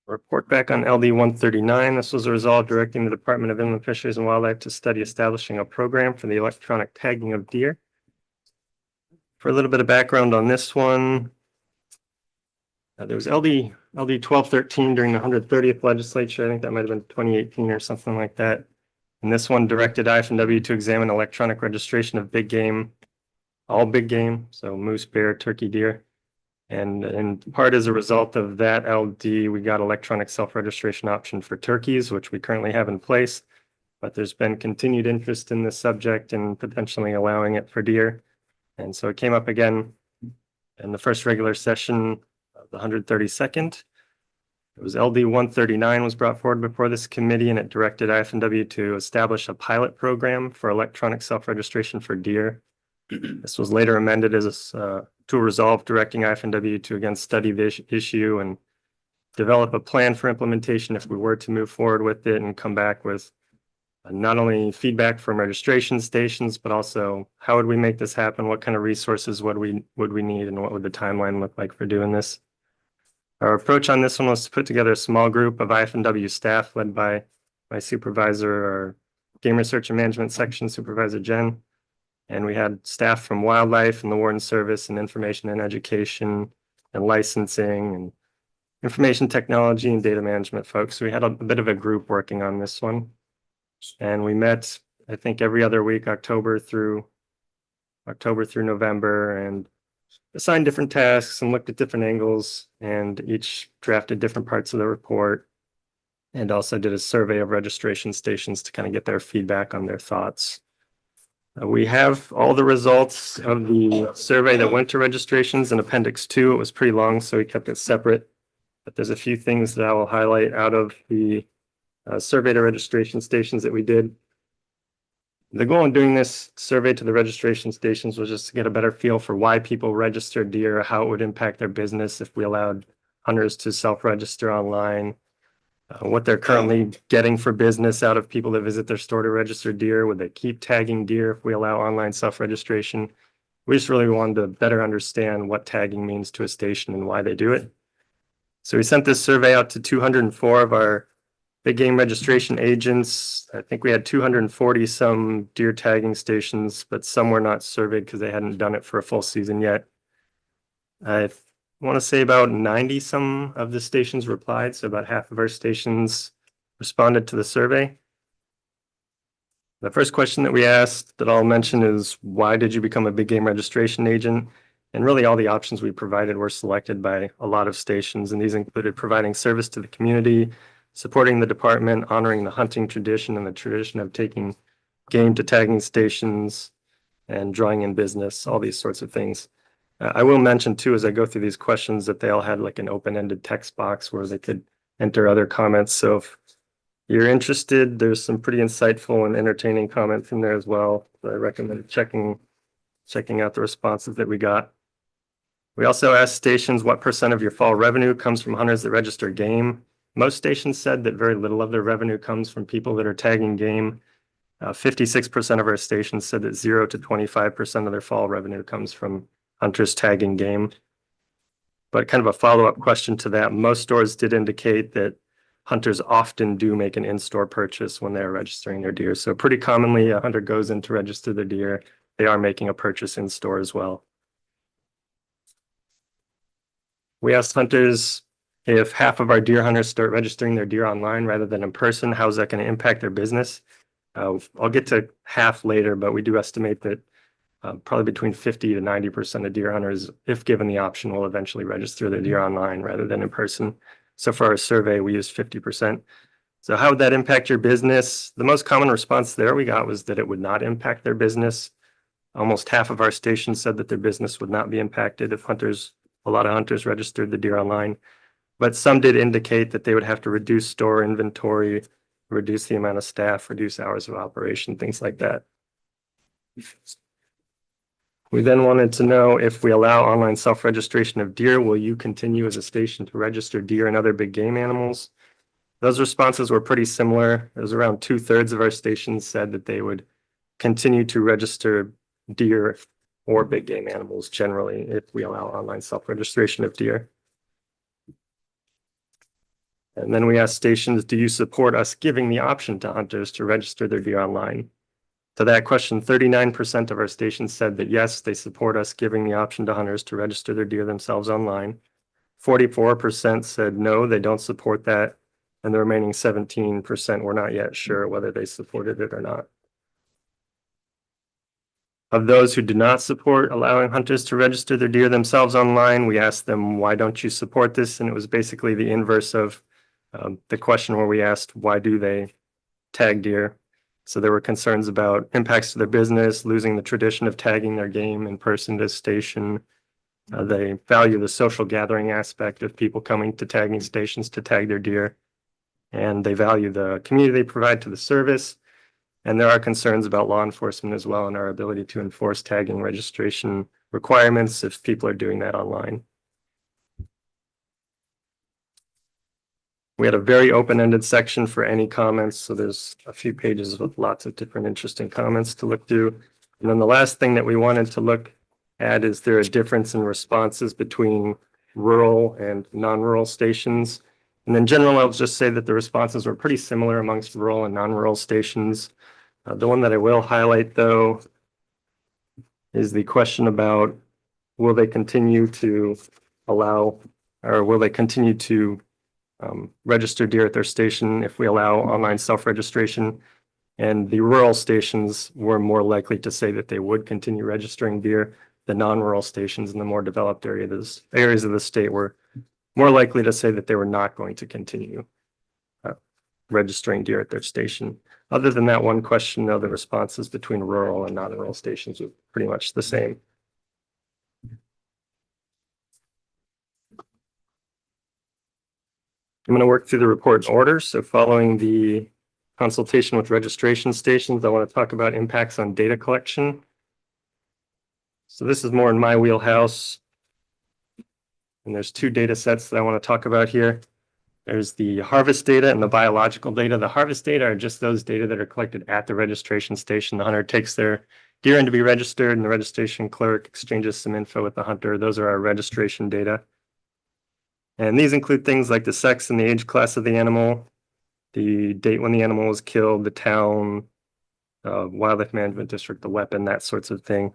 Report back on LD 139. This was a resolve directing the Department of Inland Fisheries and Wildlife to study establishing a program for the electronic tagging of deer. For a little bit of background on this one, there was LD 1213 during the 130th legislature. I think that might have been 2018 or something like that. And this one directed IFNW to examine electronic registration of big game, all big game, so moose, bear, turkey, deer. And in part as a result of that LD, we got electronic self-registration option for turkeys, which we currently have in place. But there's been continued interest in this subject and potentially allowing it for deer. And so it came up again in the first regular session of the 132nd. It was LD 139 was brought forward before this committee, and it directed IFNW to establish a pilot program for electronic self-registration for deer. This was later amended as to a resolve directing IFNW to again study this issue and develop a plan for implementation if we were to move forward with it, and come back with not only feedback from registration stations, but also how would we make this happen? What kind of resources would we need, and what would the timeline look like for doing this? Our approach on this one was to put together a small group of IFNW staff led by my supervisor, our game research and management section supervisor, Jen. And we had staff from wildlife and the Warden Service and information and education and licensing and information technology and data management folks. So we had a bit of a group working on this one. And we met, I think, every other week, October through November, and assigned different tasks and looked at different angles, and each drafted different parts of the report, and also did a survey of registration stations to kind of get their feedback on their thoughts. We have all the results of the survey that went to registrations in Appendix 2. It was pretty long, so we kept it separate. But there's a few things that I will highlight out of the survey to registration stations that we did. The goal in doing this survey to the registration stations was just to get a better feel for why people register deer, how it would impact their business if we allowed hunters to self-register online, what they're currently getting for business out of people that visit their store to register deer. Would they keep tagging deer if we allow online self-registration? We just really wanted to better understand what tagging means to a station and why they do it. So we sent this survey out to 204 of our big game registration agents. I think we had 240 some deer tagging stations, but some were not surveyed because they hadn't done it for a full season yet. I want to say about 90 some of the stations replied, so about half of our stations responded to the survey. The first question that we asked that I'll mention is, why did you become a big game registration agent? And really all the options we provided were selected by a lot of stations, and these included providing service to the community, supporting the department, honoring the hunting tradition and the tradition of taking game to tagging stations, and drawing in business, all these sorts of things. I will mention too, as I go through these questions, that they all had like an open-ended text box where they could enter other comments. So if you're interested, there's some pretty insightful and entertaining comments in there as well. So I recommend checking out the responses that we got. We also asked stations what % of your fall revenue comes from hunters that register game. Most stations said that very little of their revenue comes from people that are tagging game. 56% of our stations said that 0 to 25% of their fall revenue comes from hunters tagging game. But kind of a follow-up question to that, most stores did indicate that hunters often do make an in-store purchase when they're registering their deer. So pretty commonly a hunter goes in to register their deer. They are making a purchase in store as well. We asked hunters if half of our deer hunters start registering their deer online rather than in person, how's that going to impact their business? I'll get to half later, but we do estimate that probably between 50 to 90% of deer hunters, if given the option, will eventually register their deer online rather than in person. So for our survey, we used 50%. So how would that impact your business? The most common response there we got was that it would not impact their business. Almost half of our stations said that their business would not be impacted if a lot of hunters registered the deer online. But some did indicate that they would have to reduce store inventory, reduce the amount of staff, reduce hours of operation, things like that. We then wanted to know if we allow online self-registration of deer, will you continue as a station to register deer and other big game animals? Those responses were pretty similar. It was around 2/3 of our stations said that they would continue to register deer or big game animals generally if we allow online self-registration of deer. And then we asked stations, do you support us giving the option to hunters to register their deer online? To that question, 39% of our stations said that yes, they support us giving the option to hunters to register their deer themselves online. 44% said no, they don't support that. And the remaining 17% were not yet sure whether they supported it or not. Of those who did not support allowing hunters to register their deer themselves online, we asked them, why don't you support this? And it was basically the inverse of the question where we asked, why do they tag deer? So there were concerns about impacts to their business, losing the tradition of tagging their game in person to station. They value the social gathering aspect of people coming to tagging stations to tag their deer. And they value the community they provide to the service. And there are concerns about law enforcement as well and our ability to enforce tagging registration requirements if people are doing that online. We had a very open-ended section for any comments, so there's a few pages with lots of different interesting comments to look through. And then the last thing that we wanted to look at is there a difference in responses between rural and non-rural stations? And in general, I'll just say that the responses were pretty similar amongst rural and non-rural stations. The one that I will highlight, though, is the question about will they continue to allow, or will they continue to register deer at their station if we allow online self-registration? And the rural stations were more likely to say that they would continue registering deer. The non-rural stations in the more developed areas of the state were more likely to say that they were not going to continue registering deer at their station. Other than that one question, though, the responses between rural and non-rural stations were pretty much the same. I'm going to work through the report in order. So following the consultation with registration stations, I want to talk about impacts on data collection. So this is more in my wheelhouse. And there's two data sets that I want to talk about here. There's the harvest data and the biological data. The harvest data are just those data that are collected at the registration station. The hunter takes their deer in to be registered and the registration clerk exchanges some info with the hunter. Those are our registration data. And these include things like the sex and the age class of the animal, the date when the animal was killed, the town, wildlife management district, the weapon, that sort of thing.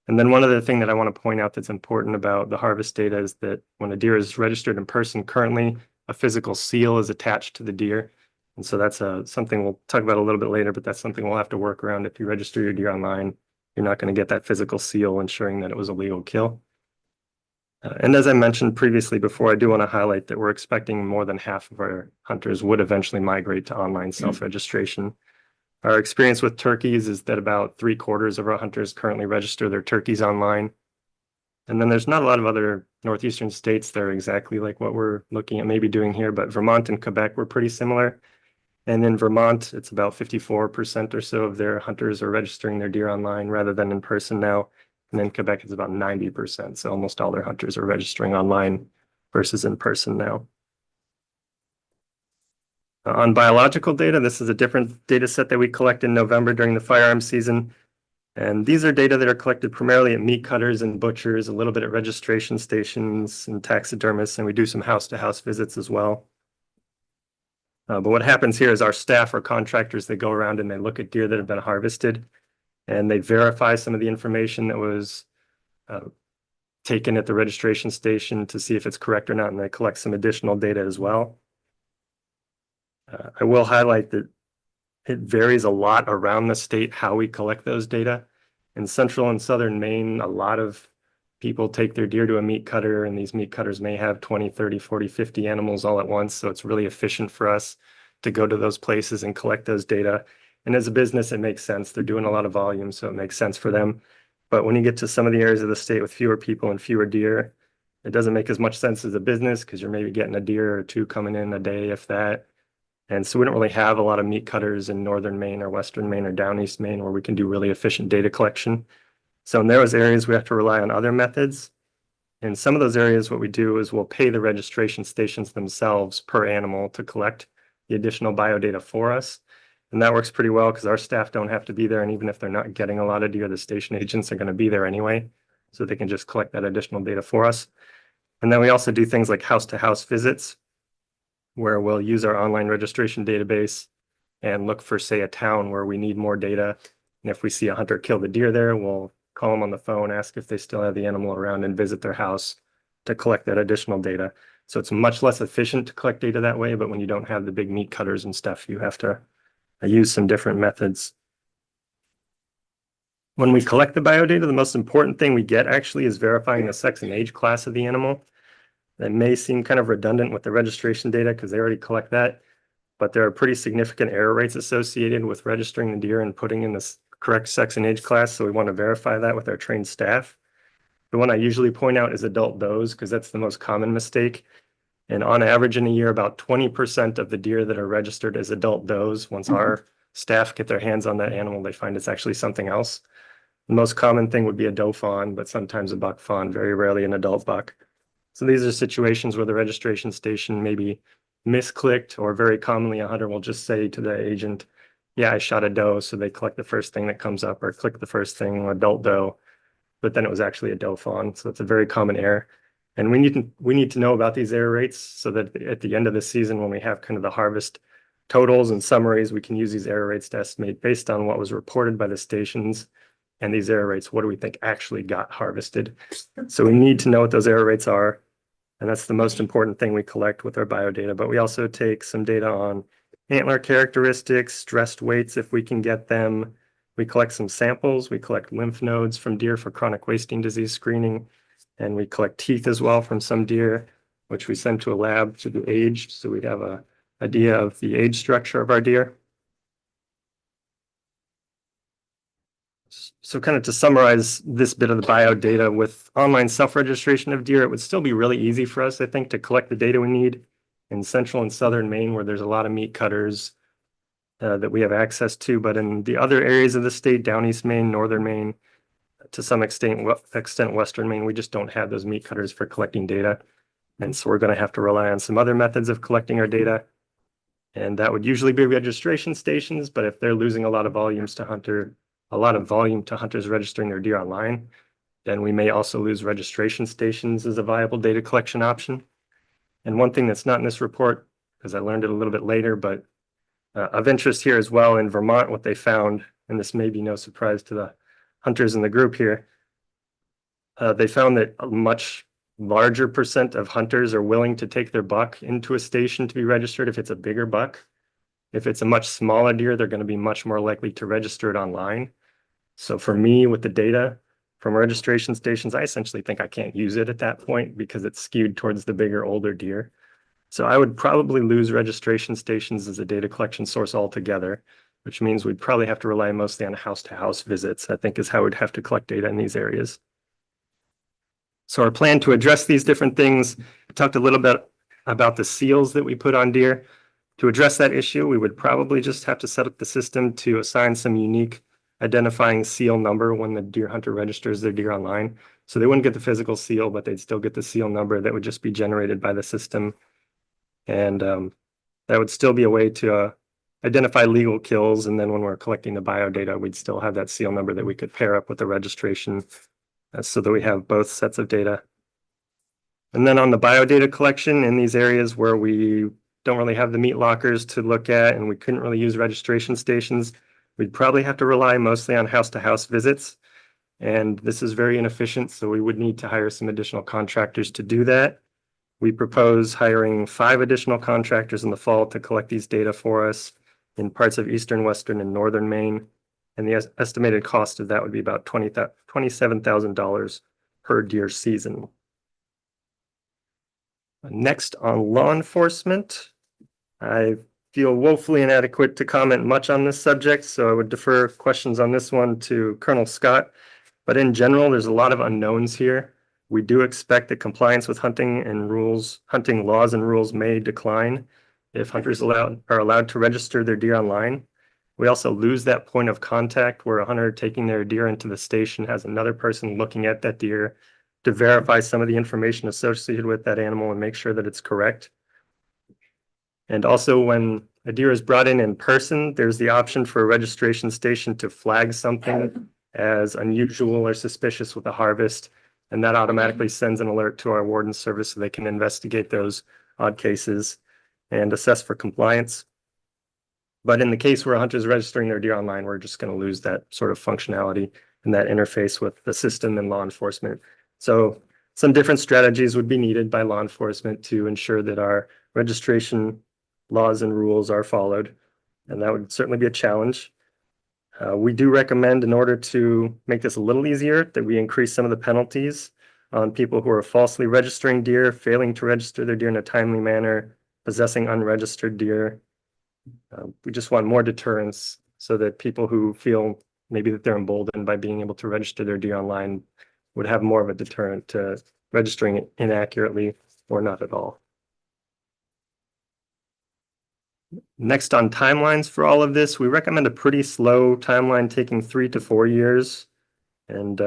And then one other thing that I want to point out that's important about the harvest data is that when a deer is registered in person currently, a physical seal is attached to the deer. And so that's something we'll talk about a little bit later, but that's something we'll have to work around. If you register your deer online, you're not going to get that physical seal ensuring that it was a legal kill. And as I mentioned previously before, I do want to highlight that we're expecting more than half of our hunters would eventually migrate to online self-registration. Our experience with turkeys is that about 3/4 of our hunters currently register their turkeys online. And then there's not a lot of other northeastern states that are exactly like what we're looking at maybe doing here, but Vermont and Quebec were pretty similar. And in Vermont, it's about 54% or so of their hunters are registering their deer online rather than in person now. And in Quebec, it's about 90%. So almost all their hunters are registering online versus in person now. On biological data, this is a different data set that we collect in November during the firearms season. And these are data that are collected primarily at meat cutters and butchers, a little bit at registration stations and taxidermists, and we do some house-to-house visits as well. But what happens here is our staff or contractors, they go around and they look at deer that have been harvested and they verify some of the information that was taken at the registration station to see if it's correct or not, and they collect some additional data as well. I will highlight that it varies a lot around the state how we collect those data. In central and southern Maine, a lot of people take their deer to a meat cutter, and these meat cutters may have 20, 30, 40, 50 animals all at once. So it's really efficient for us to go to those places and collect those data. And as a business, it makes sense. They're doing a lot of volume, so it makes sense for them. But when you get to some of the areas of the state with fewer people and fewer deer, it doesn't make as much sense as a business because you're maybe getting a deer or two coming in a day, if that. And so we don't really have a lot of meat cutters in northern Maine or western Maine or down east Maine where we can do really efficient data collection. So in those areas, we have to rely on other methods. In some of those areas, what we do is we'll pay the registration stations themselves per animal to collect the additional biodata for us. And that works pretty well because our staff don't have to be there. And even if they're not getting a lot of deer, the station agents are going to be there anyway. So they can just collect that additional data for us. And then we also do things like house-to-house visits, where we'll use our online registration database and look for, say, a town where we need more data. And if we see a hunter kill the deer there, we'll call them on the phone, ask if they still have the animal around, and visit their house to collect that additional data. So it's much less efficient to collect data that way, but when you don't have the big meat cutters and stuff, you have to use some different methods. When we collect the biodata, the most important thing we get actually is verifying the sex and age class of the animal. That may seem kind of redundant with the registration data because they already collect that, but there are pretty significant error rates associated with registering the deer and putting in the correct sex and age class. So we want to verify that with our trained staff. The one I usually point out is adult does because that's the most common mistake. And on average in a year, about 20% of the deer that are registered as adult does, once our staff get their hands on that animal, they find it's actually something else. The most common thing would be a doe fawn, but sometimes a buck fawn, very rarely an adult buck. So these are situations where the registration station may be misclicked, or very commonly a hunter will just say to the agent, yeah, I shot a doe. So they click the first thing that comes up or click the first thing, adult doe, but then it was actually a doe fawn. So it's a very common error. And we need to know about these error rates so that at the end of the season, when we have kind of the harvest totals and summaries, we can use these error rates to estimate based on what was reported by the stations and these error rates, what do we think actually got harvested? So we need to know what those error rates are. And that's the most important thing we collect with our biodata. But we also take some data on antler characteristics, stressed weights if we can get them. We collect some samples. We collect lymph nodes from deer for chronic wasting disease screening. And we collect teeth as well from some deer, which we send to a lab to be aged. So we have an idea of the age structure of our deer. So kind of to summarize this bit of the biodata, with online self-registration of deer, it would still be really easy for us, I think, to collect the data we need in central and southern Maine, where there's a lot of meat cutters that we have access to. But in the other areas of the state, down east Maine, northern Maine, to some extent western Maine, we just don't have those meat cutters for collecting data. And so we're going to have to rely on some other methods of collecting our data. And that would usually be registration stations, but if they're losing a lot of volume to hunters registering their deer online, then we may also lose registration stations as a viable data collection option. And one thing that's not in this report, because I learned it a little bit later, but of interest here as well, in Vermont, what they found, and this may be no surprise to the hunters in the group here, they found that a much larger percent of hunters are willing to take their buck into a station to be registered if it's a bigger buck. If it's a much smaller deer, they're going to be much more likely to register it online. So for me, with the data from registration stations, I essentially think I can't use it at that point because it's skewed towards the bigger, older deer. So I would probably lose registration stations as a data collection source altogether, which means we'd probably have to rely mostly on house-to-house visits, I think is how we'd have to collect data in these areas. So our plan to address these different things, I talked a little bit about the seals that we put on deer. To address that issue, we would probably just have to set up the system to assign some unique identifying seal number when the deer hunter registers their deer online. So they wouldn't get the physical seal, but they'd still get the seal number that would just be generated by the system. And that would still be a way to identify legal kills. And then when we're collecting the biodata, we'd still have that seal number that we could pair up with the registration so that we have both sets of data. And then on the biodata collection in these areas where we don't really have the meat lockers to look at and we couldn't really use registration stations, we'd probably have to rely mostly on house-to-house visits. And this is very inefficient, so we would need to hire some additional contractors to do that. We propose hiring 5 additional contractors in the fall to collect these data for us in parts of eastern, western, and northern Maine. And the estimated cost of that would be about $27,000 per deer season. Next, on law enforcement, I feel woefully inadequate to comment much on this subject, so I would defer questions on this one to Colonel Scott. But in general, there's a lot of unknowns here. We do expect that compliance with hunting laws and rules may decline if hunters are allowed to register their deer online. We also lose that point of contact where a hunter taking their deer into the station has another person looking at that deer to verify some of the information associated with that animal and make sure that it's correct. And also when a deer is brought in person, there's the option for a registration station to flag something as unusual or suspicious with a harvest. And that automatically sends an alert to our warden service so they can investigate those odd cases and assess for compliance. But in the case where a hunter is registering their deer online, we're just going to lose that sort of functionality and that interface with the system and law enforcement. So some different strategies would be needed by law enforcement to ensure that our registration laws and rules are followed. And that would certainly be a challenge. We do recommend, in order to make this a little easier, that we increase some of the penalties on people who are falsely registering deer, failing to register their deer in a timely manner, possessing unregistered deer. We just want more deterrence so that people who feel maybe that they're emboldened by being able to register their deer online would have more of a deterrent to registering it inaccurately or not at all. Next, on timelines for all of this, we recommend a pretty slow timeline taking 3 to 4 years. And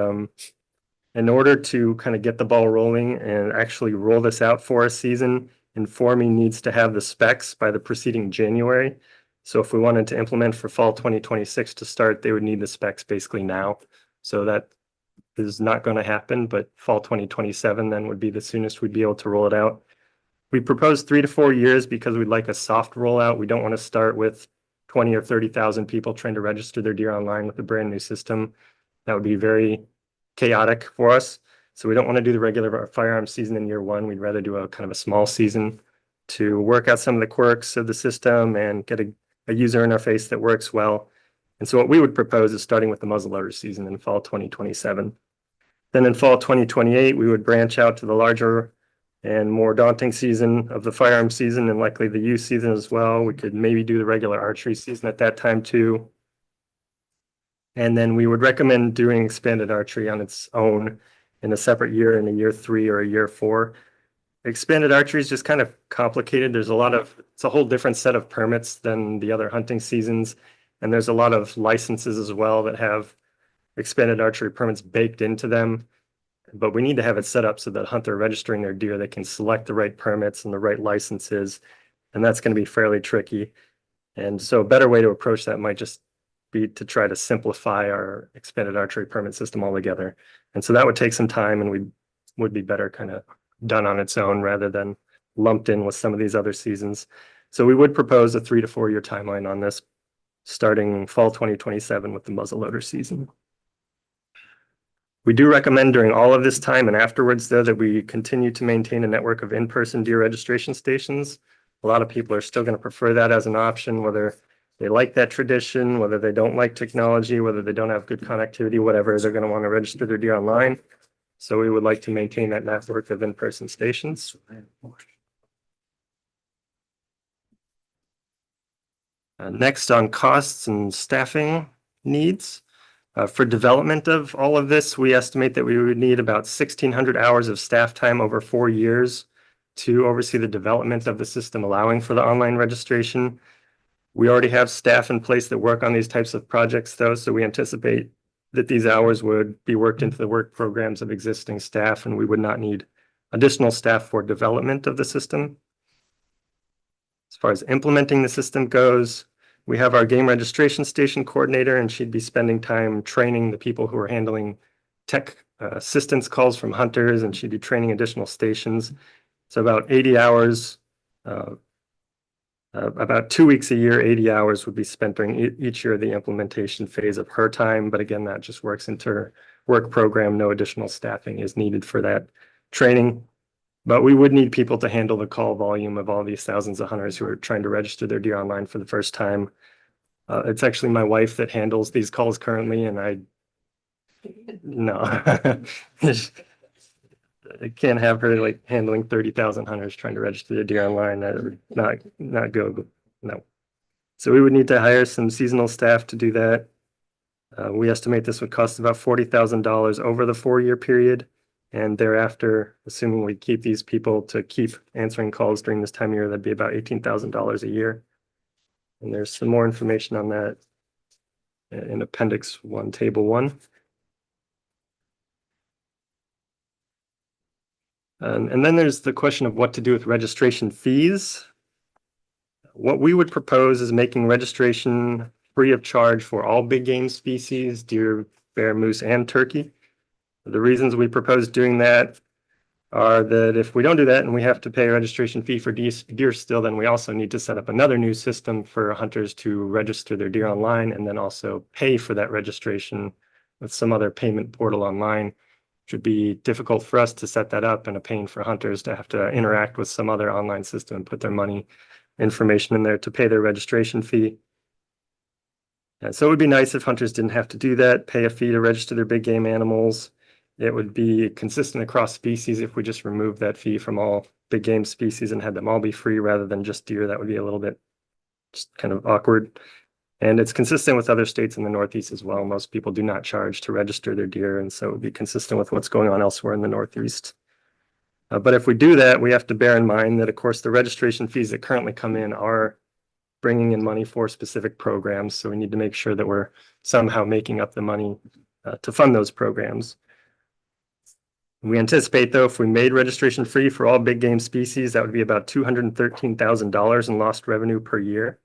in order to kind of get the ball rolling and actually roll this out for a season, Informing needs to have the specs by the preceding January. So if we wanted to implement for fall 2026 to start, they would need the specs basically now. So that is not going to happen, but fall 2027 then would be the soonest we'd be able to roll it out. We propose 3 to 4 years because we'd like a soft rollout. We don't want to start with 20 or 30,000 people trying to register their deer online with a brand new system. That would be very chaotic for us. So we don't want to do the regular firearm season in year one. We'd rather do a kind of a small season to work out some of the quirks of the system and get a user interface that works well. And so what we would propose is starting with the muzzleloader season in fall 2027. Then in fall 2028, we would branch out to the larger and more daunting season of the firearm season and likely the youth season as well. We could maybe do the regular archery season at that time too. And then we would recommend doing expanded archery on its own in a separate year, in a year 3 or a year 4. Expanded archery is just kind of complicated. It's a whole different set of permits than the other hunting seasons. And there's a lot of licenses as well that have expanded archery permits baked into them. But we need to have it set up so that hunter registering their deer, they can select the right permits and the right licenses. And that's going to be fairly tricky. And so a better way to approach that might just be to try to simplify our expanded archery permit system altogether. And so that would take some time, and we would be better kind of done on its own rather than lumped in with some of these other seasons. So we would propose a 3 to 4 year timeline on this, starting fall 2027 with the muzzleloader season. We do recommend during all of this time and afterwards, though, that we continue to maintain a network of in-person deer registration stations. A lot of people are still going to prefer that as an option, whether they like that tradition, whether they don't like technology, whether they don't have good connectivity, whatever, they're going to want to register their deer online. So we would like to maintain that network of in-person stations. Next, on costs and staffing needs. For development of all of this, we estimate that we would need about 1,600 hours of staff time over 4 years to oversee the development of the system, allowing for the online registration. We already have staff in place that work on these types of projects, though, so we anticipate that these hours would be worked into the work programs of existing staff, and we would not need additional staff for development of the system. As far as implementing the system goes, we have our game registration station coordinator, and she'd be spending time training the people who are handling tech assistance calls from hunters, and she'd be training additional stations. So about 80 hours, about 2 weeks a year, 80 hours would be spent during each year of the implementation phase of her time. But again, that just works into her work program. No additional staffing is needed for that training. But we would need people to handle the call volume of all these thousands of hunters who are trying to register their deer online for the first time. It's actually my wife that handles these calls currently, and no. I can't have her like handling 30,000 hunters trying to register their deer online. That would not go. No. So we would need to hire some seasonal staff to do that. We estimate this would cost about $40,000 over the 4-year period. And thereafter, assuming we keep these people to keep answering calls during this time of year, that'd be about $18,000 a year. And there's some more information on that in Appendix 1, Table 1. And then there's the question of what to do with registration fees. What we would propose is making registration free of charge for all big game species, deer, bear, moose, and turkey. The reasons we propose doing that are that if we don't do that and we have to pay a registration fee for deer still, then we also need to set up another new system for hunters to register their deer online and then also pay for that registration with some other payment portal online, which would be difficult for us to set that up and a pain for hunters to have to interact with some other online system and put their money information in there to pay their registration fee. And so it would be nice if hunters didn't have to do that, pay a fee to register their big game animals. It would be consistent across species if we just remove that fee from all big game species and had them all be free rather than just deer. That would be a little bit just kind of awkward. And it's consistent with other states in the Northeast as well. Most people do not charge to register their deer, and so it would be consistent with what's going on elsewhere in the Northeast. But if we do that, we have to bear in mind that, of course, the registration fees that currently come in are bringing in money for specific programs. So we need to make sure that we're somehow making up the money to fund those programs. We anticipate, though, if we made registration free for all big game species, that would be about $213,000 in lost revenue per year.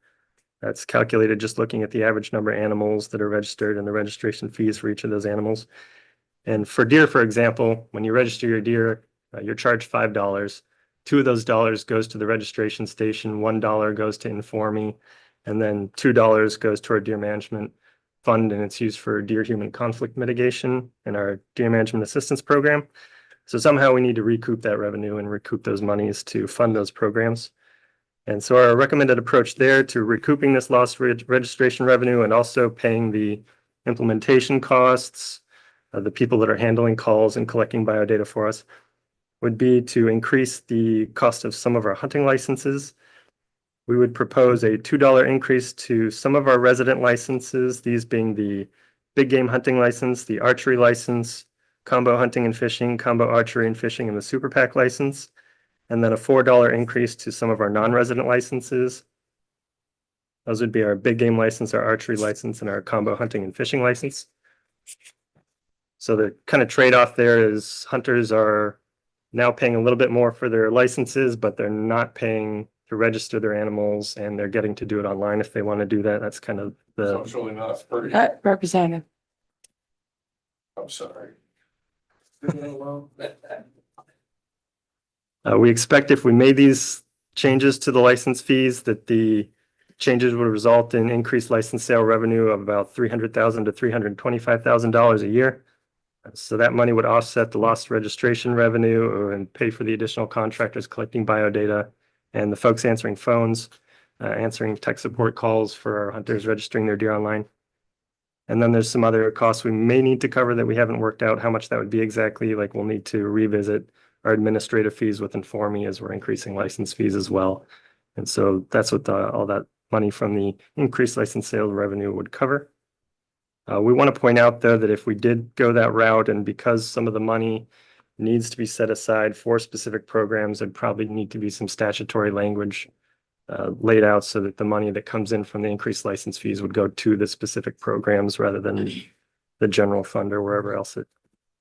That's calculated just looking at the average number of animals that are registered and the registration fees for each of those animals. And for deer, for example, when you register your deer, you're charged $5. $2 of those dollars goes to the registration station, $1 goes to Informe, and then $2 goes to our deer management fund, and it's used for deer human conflict mitigation in our deer management assistance program. So somehow we need to recoup that revenue and recoup those monies to fund those programs. And so our recommended approach there to recouping this lost registration revenue and also paying the implementation costs, the people that are handling calls and collecting biodata for us, would be to increase the cost of some of our hunting licenses. We would propose a $2 increase to some of our resident licenses, these being the big game hunting license, the archery license, combo hunting and fishing, combo archery and fishing, and the super pack license, and then a $4 increase to some of our non-resident licenses. Those would be our big game license, our archery license, and our combo hunting and fishing license. So the kind of trade-off there is hunters are now paying a little bit more for their licenses, but they're not paying to register their animals, and they're getting to do it online if they want to do that. That's kind of the. it's really not free. Representative. I'm sorry. We expect if we made these changes to the license fees, that the changes would result in increased license sale revenue of about $300,000 to $325,000 a year. So that money would offset the lost registration revenue and pay for the additional contractors collecting biodata and the folks answering phones, answering tech support calls for our hunters registering their deer online. And then there's some other costs we may need to cover that we haven't worked out how much that would be exactly. Like we'll need to revisit our administrative fees with Informe as we're increasing license fees as well. And so that's what all that money from the increased license sales revenue would cover. We want to point out, though, that if we did go that route, and because some of the money needs to be set aside for specific programs, there'd probably need to be some statutory language laid out so that the money that comes in from the increased license fees would go to the specific programs rather than the general fund or wherever else it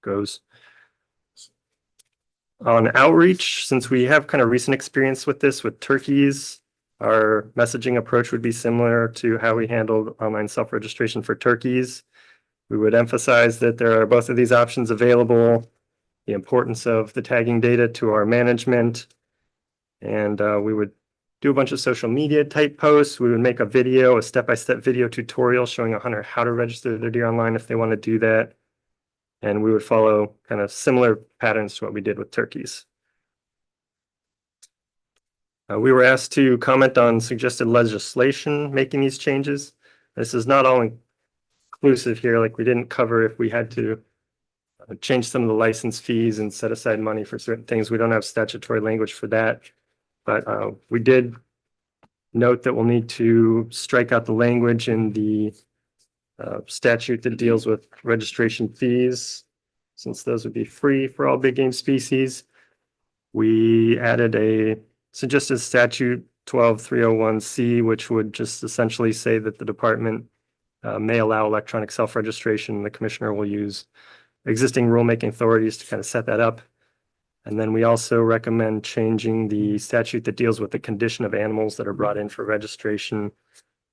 goes. On outreach, since we have kind of recent experience with this with turkeys, our messaging approach would be similar to how we handled online self-registration for turkeys. We would emphasize that there are both of these options available, the importance of the tagging data to our management, and we would do a bunch of social media type posts. We would make a video, a step-by-step video tutorial showing a hunter how to register their deer online if they want to do that. And we would follow kind of similar patterns to what we did with turkeys. We were asked to comment on suggested legislation making these changes. This is not all inclusive here, like we didn't cover if we had to change some of the license fees and set aside money for certain things. We don't have statutory language for that, but we did note that we'll need to strike out the language in the statute that deals with registration fees, since those would be free for all big game species. We added a suggested statute 12301C, which would just essentially say that the department may allow electronic self-registration. The commissioner will use existing rulemaking authorities to kind of set that up. And then we also recommend changing the statute that deals with the condition of animals that are brought in for registration.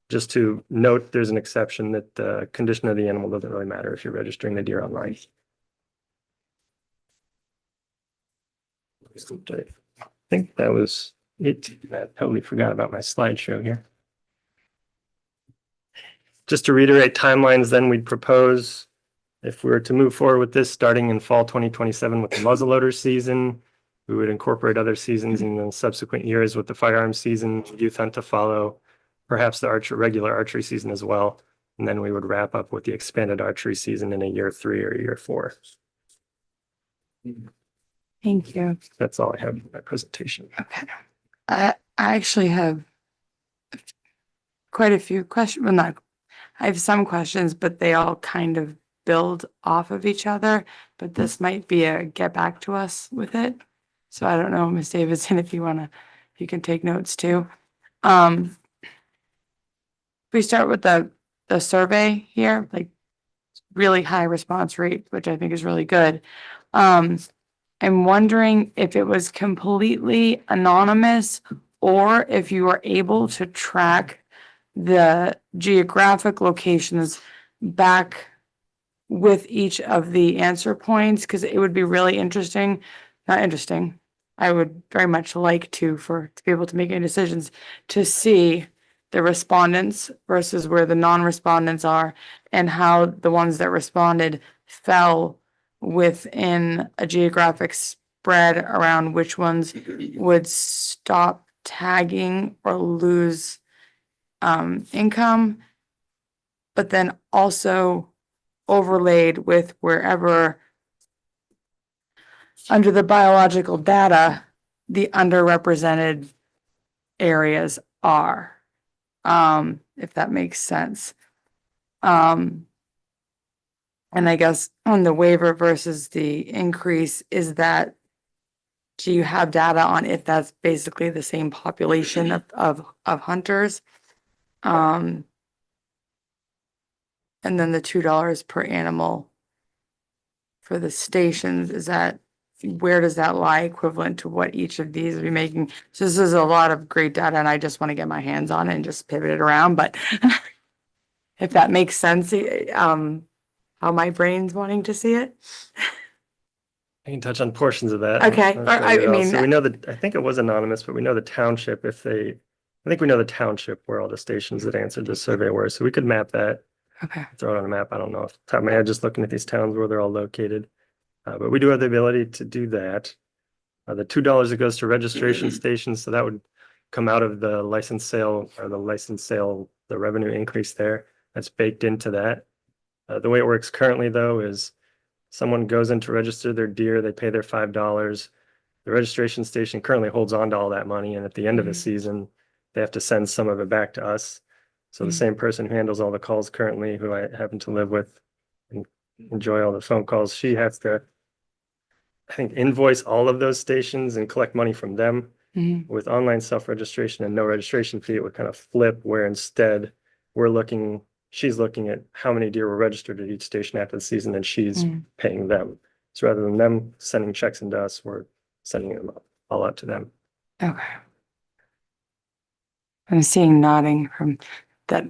Just to note, there's an exception that the condition of the animal doesn't really matter if you're registering the deer online. I think that was it. I totally forgot about my slideshow here. Just to reiterate timelines, then we'd propose, if we were to move forward with this, starting in fall 2027 with the muzzleloader season, we would incorporate other seasons in the subsequent years with the firearms season, youth hunt to follow, perhaps the regular archery season as well. And then we would wrap up with the expanded archery season in a year 3 or year 4. Thank you. That's all I have in my presentation. Okay. I actually have quite a few questions. Well, not, I have some questions, but they all kind of build off of each other. But this might be a get back to us with it. So I don't know, Ms. Davidson, if you you can take notes too. We start with the survey here, like really high response rate, which I think is really good. I'm wondering if it was completely anonymous or if you were able to track the geographic locations back with each of the answer points, because it would be really interesting, not interesting. I would very much like to be able to make any decisions to see the respondents versus where the non-respondents are and how the ones that responded fell within a geographic spread around which ones would stop tagging or lose income, but then also overlaid with wherever under the biological data, the underrepresented areas are, if that makes sense. And I guess on the waiver versus the increase, is that, do you have data on if that's basically the same population of hunters? And then the $2 per animal for the stations, is that, where does that lie equivalent to what each of these will be making? So this is a lot of great data and I just want to get my hands on it and just pivot it around, but if that makes sense, how my brain's wanting to see it. I can touch on portions of that. Okay, Not or I really well. mean- So we know that, I think it was anonymous, but we know the township, I think we know the township where all the stations that answered the survey were, so we could map that. Okay. Throw it on a map. I don't know off the top of my head, just looking at these towns where they're all located. But we do have the ability to do that. The $2 that goes to registration stations, so that would come out of the license sale or the revenue increase there. That's baked into that. The way it works currently though is someone goes in to register their deer, they pay their $5. The registration station currently holds on to all that money, and at the end of the season, they have to send some of it back to us. So the same person who handles all the calls currently, who I happen to live with and enjoy all the phone calls, she has to, I think, invoice all of those stations and collect money from them. With online self-registration and no registration fee, it would kind of flip, where instead she's looking at how many deer were registered at each station after the season, and she's paying them. So rather than them sending checks into us, we're sending them all out to them. Okay. I'm seeing nodding from that.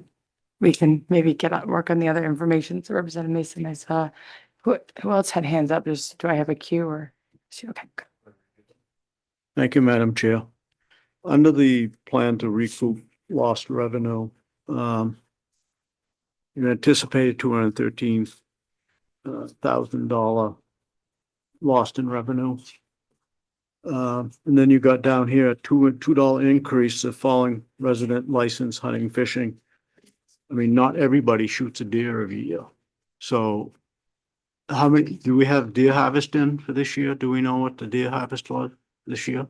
We can maybe work on the other information. So Representative Mason, I saw, who else had hands up? Do I have a queue or? Okay. Good. Thank you, Madam Chair. Under the plan to recoup lost revenue, you anticipated $213,000 lost in revenue. And then you got down here a $2 increase of following resident license hunting, fishing. I mean, not everybody shoots a deer every year. So how many, do we have deer harvest in for this year? Do we know what the deer harvest was this year?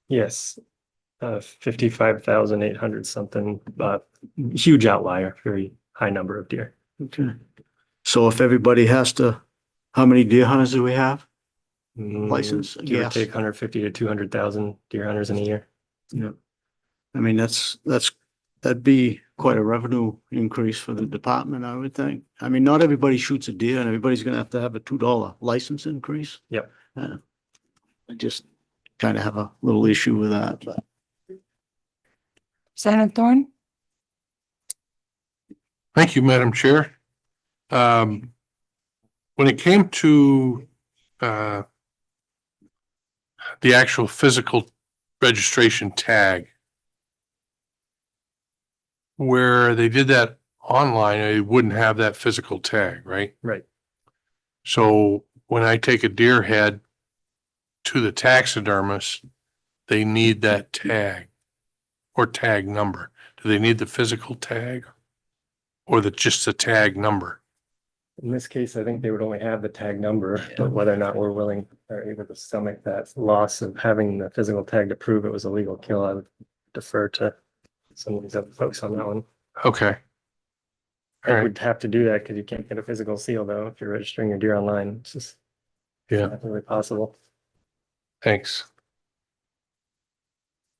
Yes, 55,800 something, but huge outlier, very high number of deer. Okay. So if everybody has to, how many deer hunters do we have? License, Give or yes. take 150 to 200,000 deer hunters in a year. Yeah. I mean, that'd be quite a revenue increase for the department, I would think. I mean, not everybody shoots a deer and everybody's gonna have to have a $2 license increase. Yep. I just kind of have a little issue with that, but. Representative Thorn? Thank you, Madam Chair. When it came to the actual physical registration tag, where they did that online, they wouldn't have that physical tag, right? Right. So when I take a deer head to the taxidermist, they need that tag or tag number. Do they need the physical tag or just the tag number? In this case, I think they would only have the tag number, but whether or not we're willing or able to stomach that loss of having the physical tag to prove it was a legal kill, I would defer to some of these other folks on that one. Okay. I would have to do that because you can't get a physical seal though, if you're registering your deer online. It's just not really possible. Thanks.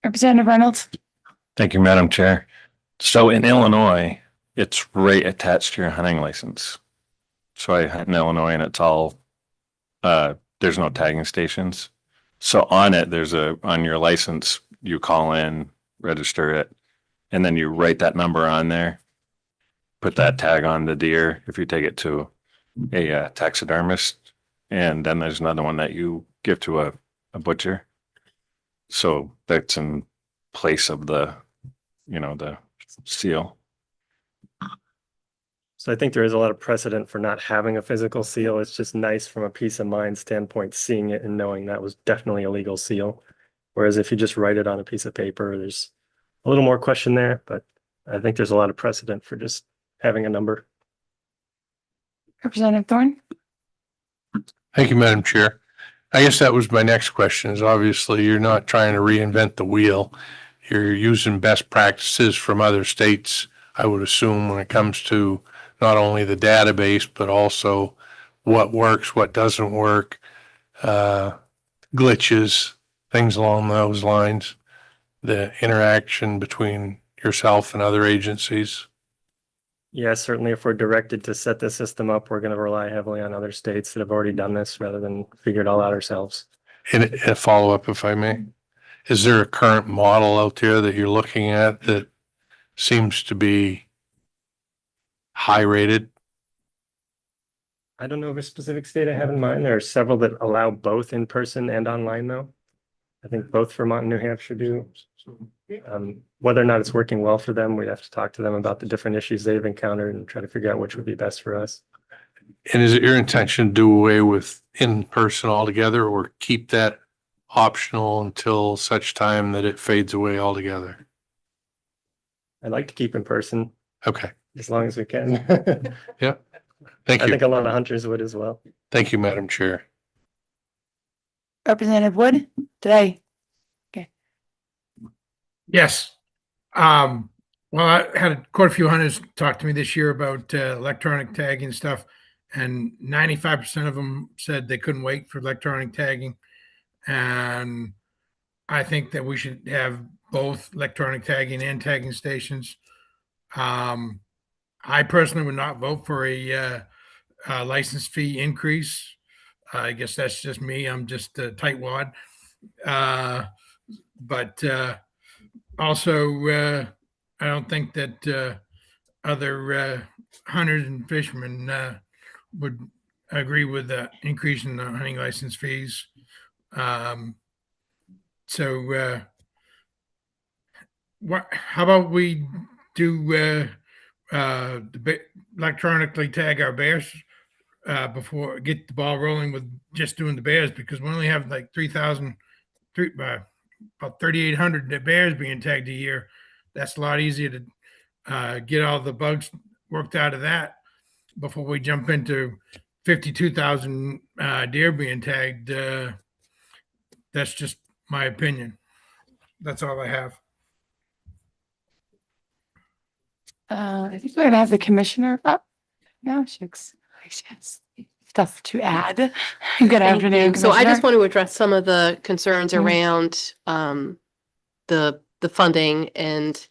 Representative Reynolds? Thank you, Madam Chair. So in Illinois, it's right attached to your hunting license. So I hunt in Illinois and it's all, there's no tagging stations. So on it, on your license, you call in, register it, and then you write that number on there. Put that tag on the deer if you take it to a taxidermist. And then there's another one that you give to a butcher. So that's in place of the seal. So I think there is a lot of precedent for not having a physical seal. It's just nice from a peace of mind standpoint, seeing it and knowing that was definitely a legal seal. Whereas if you just write it on a piece of paper, there's a little more question there, but I think there's a lot of precedent for just having a number. Representative Thorn? Thank you, Madam Chair. I guess that was my next question, is obviously you're not trying to reinvent the wheel. You're using best practices from other states, I would assume, when it comes to not only the database, but also what works, what doesn't work, glitches, things along those lines, the interaction between yourself and other agencies. Yeah, certainly if we're directed to set the system up, we're going to rely heavily on other states that have already done this rather than figure it all out ourselves. And a follow-up, if I may, is there a current model out there that you're looking at that seems to be high rated? I don't know of a specific state I have in mind. There are several that allow both in person and online though. I think both Vermont and New Hampshire do. Whether or not it's working well for them, we'd have to talk to them about the different issues they've encountered and try to figure out which would be best for us. And is it your intention to do away with in-person altogether or keep that optional until such time that it fades away altogether? I'd like to keep in person. Okay. As long as we can. Yeah. Thank you. I think a lot of hunters would as well. Thank you, Madam Chair. Representative Wood? Today? Yes. Well, I had quite a few hunters talk to me this year about electronic tagging and stuff, and 95% of them said they couldn't wait for electronic tagging. And I think that we should have both electronic tagging and tagging stations. I personally would not vote for a license fee increase. I guess that's just me. I'm just a tightwad. But also, I don't think that other hunters and fishermen would agree with the increase in the hunting license fees. How about we do electronically tag our bears before get the ball rolling with just doing the bears, because we only have like 3,800 bears being tagged a year. That's a lot easier to get all the bugs worked out of that before we jump into 52,000 deer being tagged. That's just my opinion. That's all I have. I think we're gonna have the commissioner up now. She has stuff to add. Good Thank afternoon, you. So I just Commissioner. want to address some of the concerns Mhm. around the funding and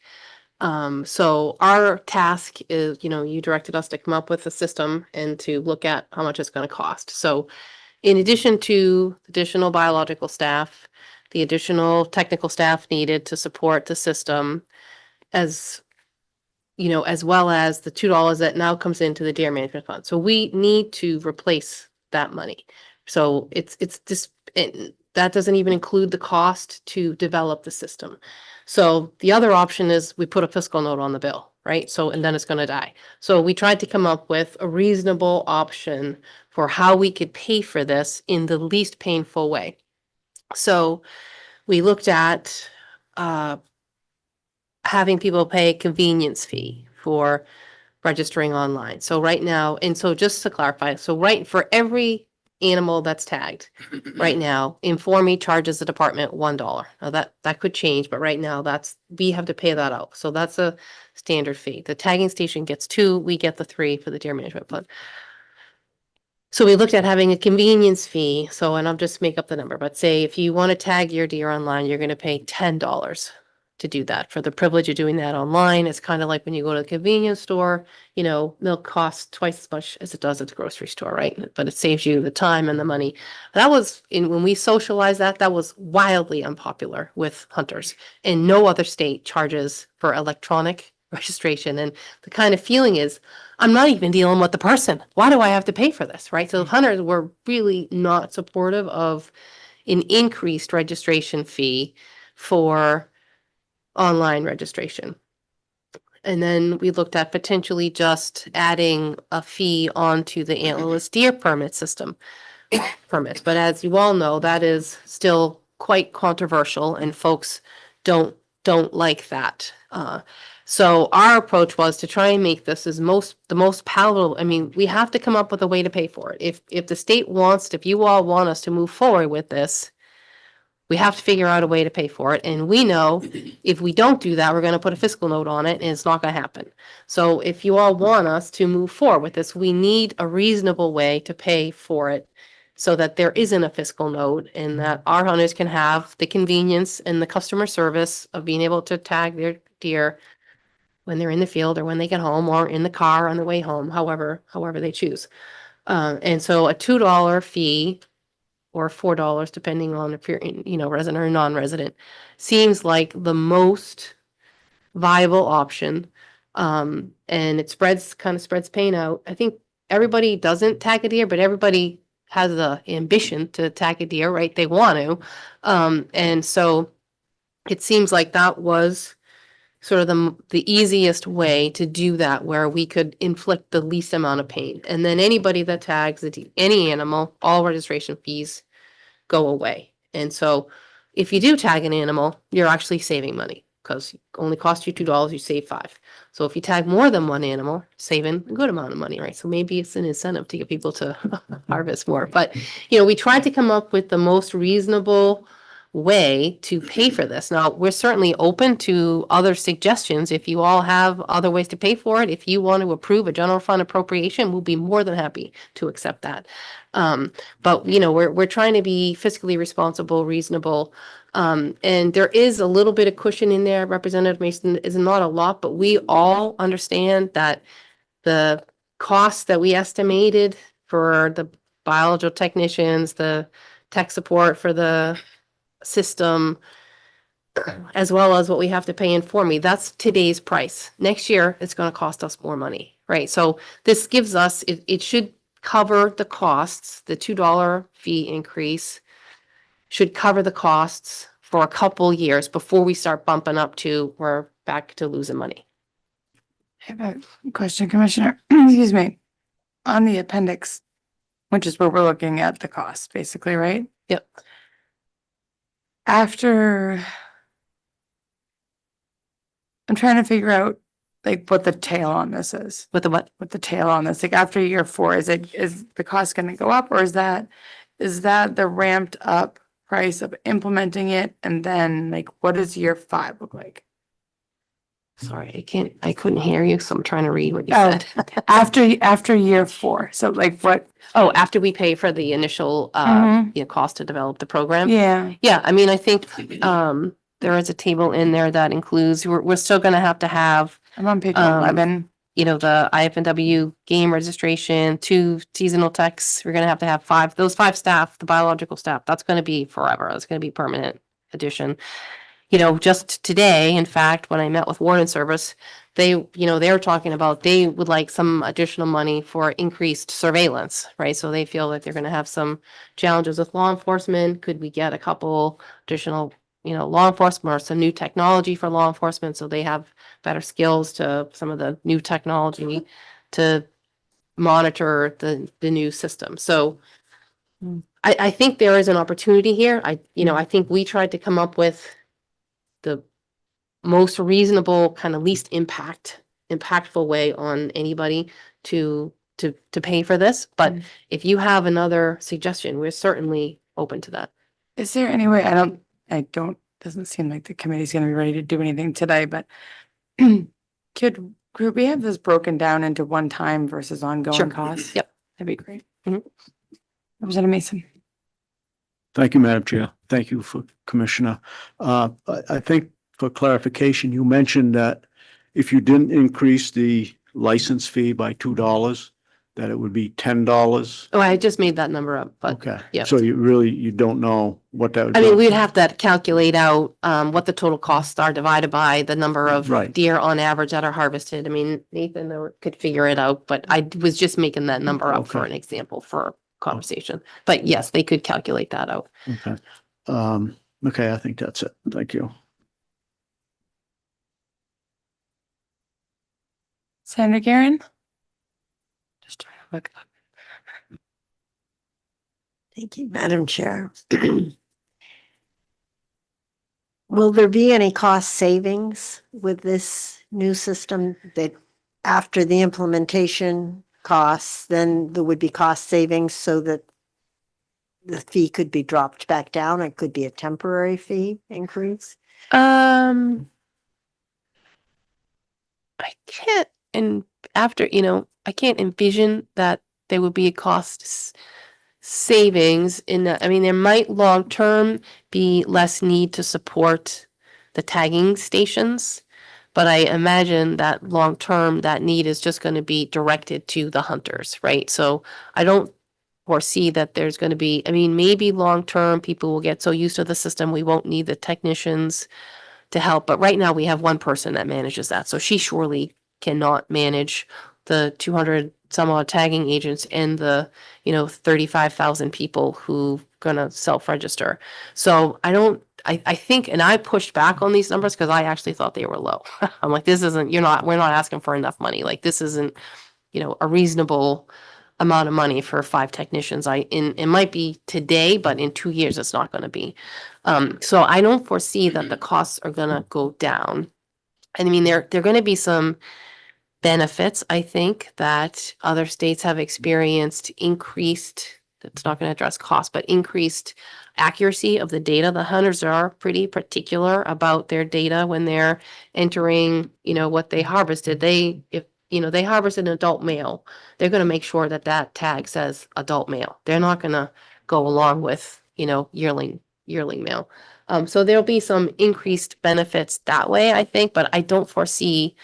So our task is, you directed us to come up with a system and to look at how much it's going to cost. So in addition to additional biological staff, the additional technical staff needed to support the system, as as well as the $2 that now comes into the deer management fund. So we need to replace that money. So it's just, that doesn't even include the cost to develop the system. So the other option is we put a fiscal note on the bill, right? So, and then it's going to die. So we tried to come up with a reasonable option for how we could pay for this in the least painful way. So we looked at having people pay a convenience fee for registering online. So right now, and so just to clarify, so right for every animal that's tagged, right now, Inform Me charges the department $1. Now that could change, but right now we have to pay that out. So that's a standard fee. The tagging station gets 2, we get the 3 for the deer management fund. So we looked at having a convenience fee. So, and I'll just make up the number, but say if you want to tag your deer online, you're going to pay $10 to do that. For the privilege of doing that online, it's kind of like when you go to the convenience store, milk costs twice as much as it does at the grocery store, right? But it saves you the time and the money. That was when we socialized that was wildly unpopular with hunters, and no other state charges for electronic registration. And the kind of feeling is, I'm not even dealing with the person. Why do I have to pay for this, right? So hunters were really not supportive of an increased registration fee for online registration. And then we looked at potentially just adding a fee onto the antlerless deer permit system permits. But as you all know, that is still quite controversial, and folks don't like that. So our approach was to try and make this the most palatable. I mean, we have to come up with a way to pay for it. If the state wants, if you all want us to move forward with this, we have to figure out a way to pay for it. And we know if we don't do that, we're going to put a fiscal note on it and it's not going to happen. So if you all want us to move forward with this, we need a reasonable way to pay for it so that there isn't a fiscal note and that our hunters can have the convenience and the customer service of being able to tag their deer when they're in the field or when they get home or in the car on the way home, however they choose. And so a $2 fee or $4, depending on if you're resident or non-resident, seems like the most viable option. And it kind of spreads pain out. I think everybody doesn't tag a deer, but everybody has the ambition to tag a deer, right? They want to. And so it seems like that was sort of the easiest way to do that, where we could inflict the least amount of pain. And then anybody that tags any animal, all registration fees go away. And so if you do tag an animal, you're actually saving money because it only costs you $2, you save $5. So if you tag more than one animal, saving a good amount of money, right? So maybe it's an incentive to get people to harvest more. But, we tried to come up with the most reasonable way to pay for this. Now, we're certainly open to other suggestions. If you all have other ways to pay for it, if you want to approve a general fund appropriation, we'll be more than happy to accept that. But we're trying to be fiscally responsible, reasonable. And there is a little bit of cushion in there. Representative Mason, is not a lot, but we all understand that the costs that we estimated for the biological technicians, the tech support for the system, as well as what we have to pay Inform Me, that's today's price. Next year, it's going to cost us more money, right? So this gives us, it should cover the costs. The $2 fee increase should cover the costs for a couple years before we start bumping up to we're back to losing money. I have a question, Commissioner. Excuse me. On the appendix, which is where we're looking at the cost, basically, right? Yep. I'm trying to figure out like what the tail on this is. With the what? With the tail on this, like after year 4, is the cost gonna go up, or is that the ramped up price of implementing it? And then like, what does year 5 look like? Sorry, I couldn't hear you, so I'm trying to read what you Oh. said. After year 4, so like what? Oh, after we pay for the initial Mhm. cost to develop the program? Yeah. Yeah, I mean, I think there is a table in there that includes, we're still gonna have to have, I'm on page Um, 11. you know, the IFNW game registration, 2 seasonal techs. We're gonna have those 5 staff, the biological staff, that's gonna be forever. That's gonna be permanent addition. You know, just today, in fact, when I met with Warden Service, they, you know, they were talking about they would like some additional money for increased surveillance, right? So they feel like they're gonna have some challenges with law enforcement. Could we get a couple additional, you know, law enforcement or some new technology for law enforcement so they have better skills to some of the new technology to monitor the new system. So I think there is an opportunity here. I think we tried to come up with the most reasonable, kind of least impactful way on anybody to pay for this. But if you have another suggestion, we're certainly open to that. Is there any way, doesn't seem like the committee's gonna be ready to do anything today, but could we have this broken down into one time versus Sure. ongoing costs? Yep. That'd be great. Mhm. Representative Mason. Thank you, Madam Chair. Thank you for Commissioner. I think for clarification, you mentioned that if you didn't increase the license fee by $2, that it would be $10. Oh, I just made that number up, but Okay. yeah. So you don't know what that would I be? mean, we'd have to calculate out what the total costs are divided by the number of Right. deer on average that are harvested. I mean, Nathan could figure it out, but I was just making that number up for Okay. an example for conversation. But yes, they could calculate that out. Okay. Okay, I think that's it. Thank you. Senator Garen? Just trying to look up. Thank you, Madam Chair. Will there be any cost savings with this new system that after the implementation costs, then there would be cost savings so that the fee could be dropped back down? It could be a temporary fee increase? I can't, and I can't envision that there would be a savings in that. I mean, there might long-term be less need to support the tagging stations, but I imagine that long-term, that need is just going to be directed to the hunters, right? So I don't foresee that there's going to be, I mean, maybe long-term people will get so used to the system, we won't need the technicians to help. But right now we have one person that manages that. So she surely cannot manage the 200 some odd tagging agents and the, 35,000 people who gonna self-register. So I think, and I pushed back on these numbers because I actually thought they were low. I'm like, we're not asking for enough money. Like, this isn't, a reasonable amount of money for 5 technicians. It might be today, but in 2 years, it's not gonna be. So I don't foresee that the costs are gonna go down. And I mean, there are gonna be some benefits, I think, that other states have experienced increased, that's not gonna address cost, but increased accuracy of the data. The hunters are pretty particular about their data when they're entering, what they harvested. If they harvested an adult male, they're gonna make sure that that tag says adult male. They're not gonna go along with, yearling male. So there'll be some increased benefits that way, I think, but I don't foresee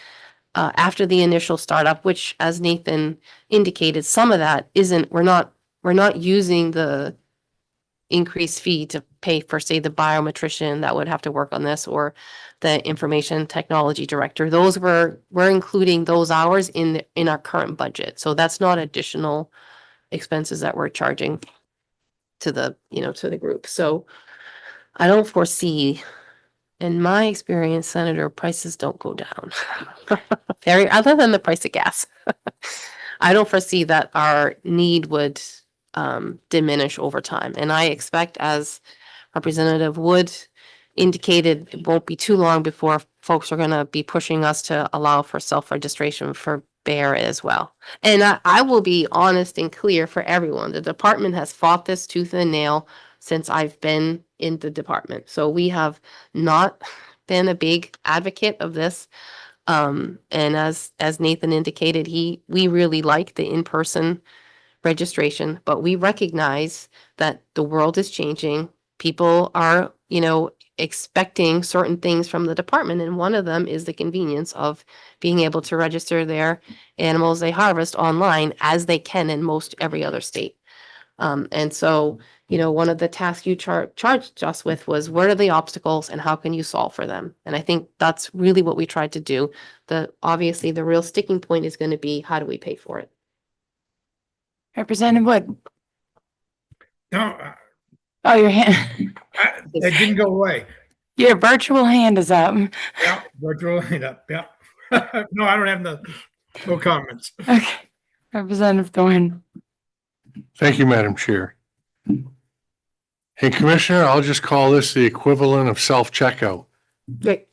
after the initial startup, which, as Nathan indicated, some of that we're not using the increased fee to pay for, say, the biometrician that would have to work on this, or the information technology director. We're including those hours in our current budget. So that's not additional expenses that we're charging to the group. So I don't foresee, in my experience, Senator, prices don't go down. Other than the price of gas. I don't foresee that our need would diminish over time. And I expect, as Representative Wood indicated, it won't be too long before folks are gonna be pushing us to allow for self-registration for bear as well. And I will be honest and clear for everyone. The department has fought this tooth and nail since I've been in the department. So we have not been a big advocate of this. And as Nathan indicated, we really like the in-person registration, but we recognize that the world is changing. people are, expecting certain things from the department, and one of them is the convenience of being able to register their animals they harvest online as they can in most every other state. And so, one of the tasks you charged us with was what are the obstacles and how can you solve for them? And I think that's really what we tried to do. Obviously the real sticking point is going to be how do we pay for it? Representative Wood. No, Oh, your hand, it didn't go away. your virtual hand is up. Yeah, virtual hand up. Yeah. No, I don't have no comments. Okay. Representative Thorne. Thank you, Madam Chair. Hey, Commissioner, I'll just call this the equivalent of self-checkout. Right.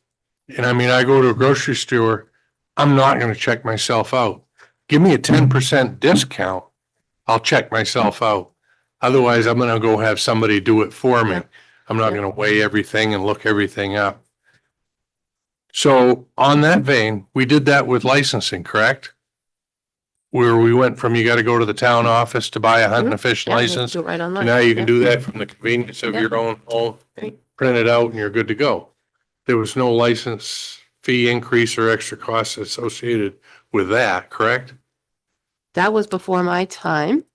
And I mean, I go to a grocery store, I'm not gonna check myself out. Give me a 10% discount, I'll check myself out. Otherwise, I'm gonna go have somebody do it for me. Yeah. I'm not Yeah. gonna weigh everything and look everything up. So on that vein, we did that with licensing, correct? Where we went from you gotta go to the town office to buy a hunting and fishing Yeah, we can license. do it right So online. now you can Yeah. do that from the convenience of Yeah. your own home, Right. print it out and you're good to go. There was no license fee increase or extra costs associated with that, correct? That was before my time.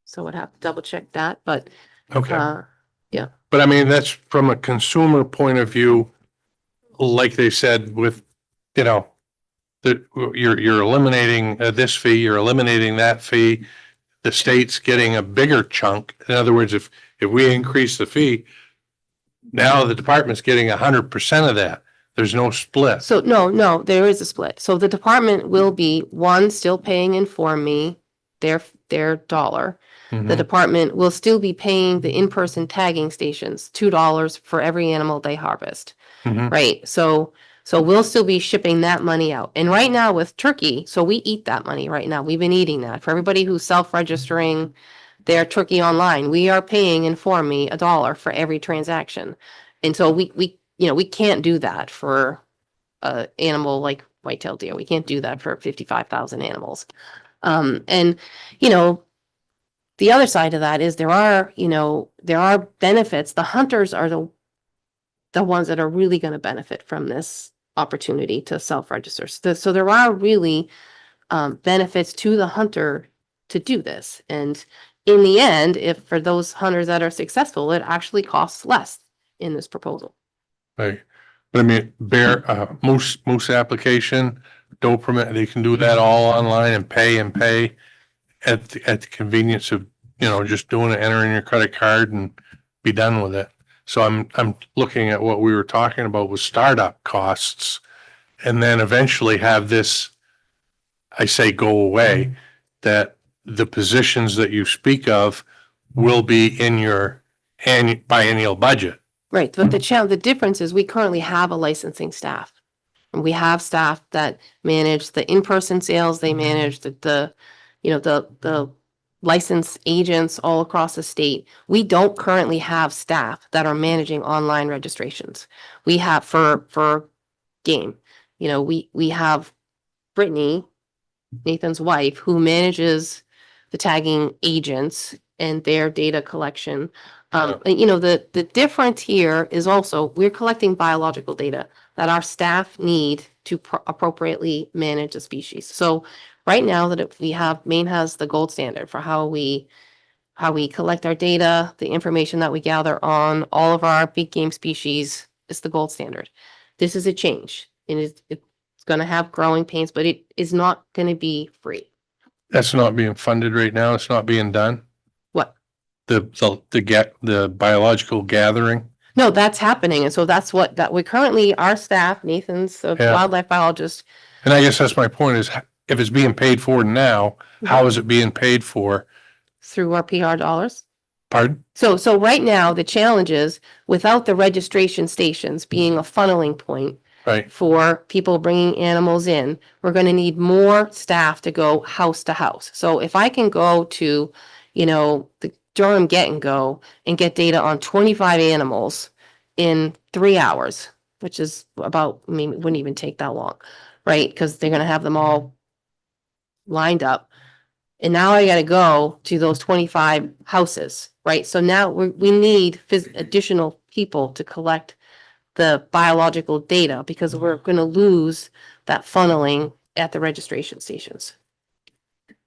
So I'd have to double check that, but, Okay. yeah. But I mean, that's from a consumer point of view, like they said with, that you're eliminating this fee, you're eliminating that fee. The state's getting a bigger chunk. In other words, if we increase the fee, now the department's getting 100% of that. There's no split. So no, there is a split. So the department will be, one, still paying Inform Me their dollar. The Mhm. department will still be paying the in-person tagging stations $2 for every animal they harvest. Mhm. Right? So we'll still be shipping that money out. And right now with turkey, so we eat that money right now. We've been eating that. For everybody who's self-registering their turkey online, we are paying Inform Me $1 for every transaction. And so we can't do that for a animal like white-tailed deer. We can't do that for 55,000 animals. And the other side of that is there are benefits. The hunters are the ones that are really going to benefit from this opportunity to self-register. So there are really benefits to the hunter to do this. And in the end, if for those hunters that are successful, it actually costs less in this proposal. Right. But I mean, moose application, don't permit, they can do that all online and pay at the convenience of, just doing it, entering your credit card and be done with it. So I'm looking at what we were talking about with startup costs and then eventually have this, I say, go away, that the positions that you speak of will be in your biennial budget. Right, but the difference is we currently have a licensing staff. And we have staff that manage the in-person sales, they manage the licensed agents all across the state. We don't currently have staff that are managing online registrations. We have for game, we have Brittany, Nathan's wife, who manages the tagging agents and their data collection. And, the difference here is also we're collecting biological data that our staff need to appropriately manage a species. So right now Maine has the gold standard for how we collect our data, the information that we gather on all of our big game species is the gold standard. This is a change and it's going to have growing pains, but it is not going to be free. That's not being funded right now. It's not being done. What? The biological gathering. No, that's happening. And so that's that we currently, our staff, Nathan's a Yeah. wildlife biologist. And I guess that's my point is if it's being paid for now, how is it being paid for? Through our PR dollars. Pardon? So right now, the challenge is without the registration stations being a funneling point Right. for people bringing animals in, we're going to need more staff to go house to house. So if I can go to, the Durham Get and Go and get data on 25 animals in 3 hours, which is about, it wouldn't even take that long, right? Because they're going to have them all lined up. And now I gotta go to those 25 houses, right? So now we need additional people to collect the biological data because we're gonna lose that funneling at the registration stations.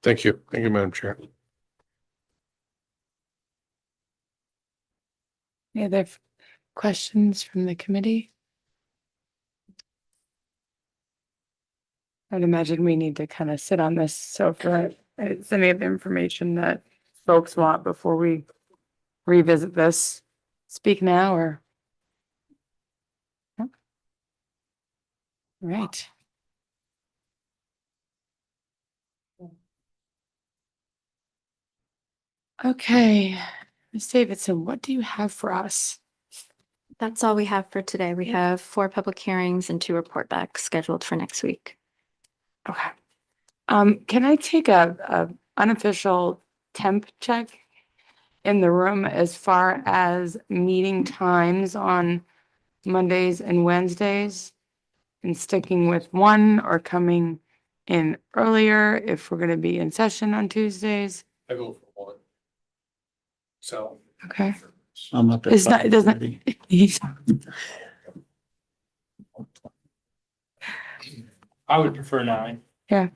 Thank you. Thank you, Madam Chair. Any other questions from the committee? I'd imagine we need to kind of sit on this. So for any of the information that folks want before we revisit this, speak now or? No? Right. Okay, Ms. Davidson, what do you have for us? That's all we have for today. We have 4 public hearings and 2 report backs scheduled for next week. Okay. Can I take a unofficial temp check in the room as far as meeting times on Mondays and Wednesdays? And sticking with one or coming in earlier if we're gonna be in session on Tuesdays? I go for one. So. Okay. I'm up at It's not, it doesn't. 5:30. he's- I would prefer 9. Yeah.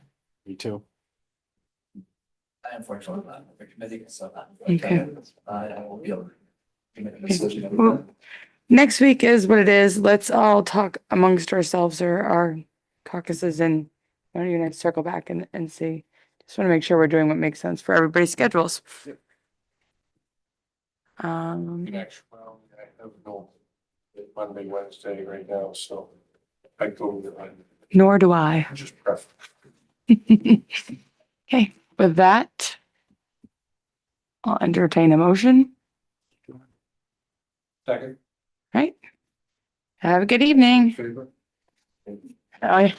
Me too. Okay. Well, next week is what it is. Let's all talk amongst ourselves or our caucuses and why don't you and I circle back and see. Just want to make sure we're doing what makes sense for everybody's schedules. Actually, I have no Monday, Wednesday right now, so I go with it. Nor do I. Just prefer. Okay, with that, I'll entertain a motion, Second. right? Have a good evening. Favor. Bye.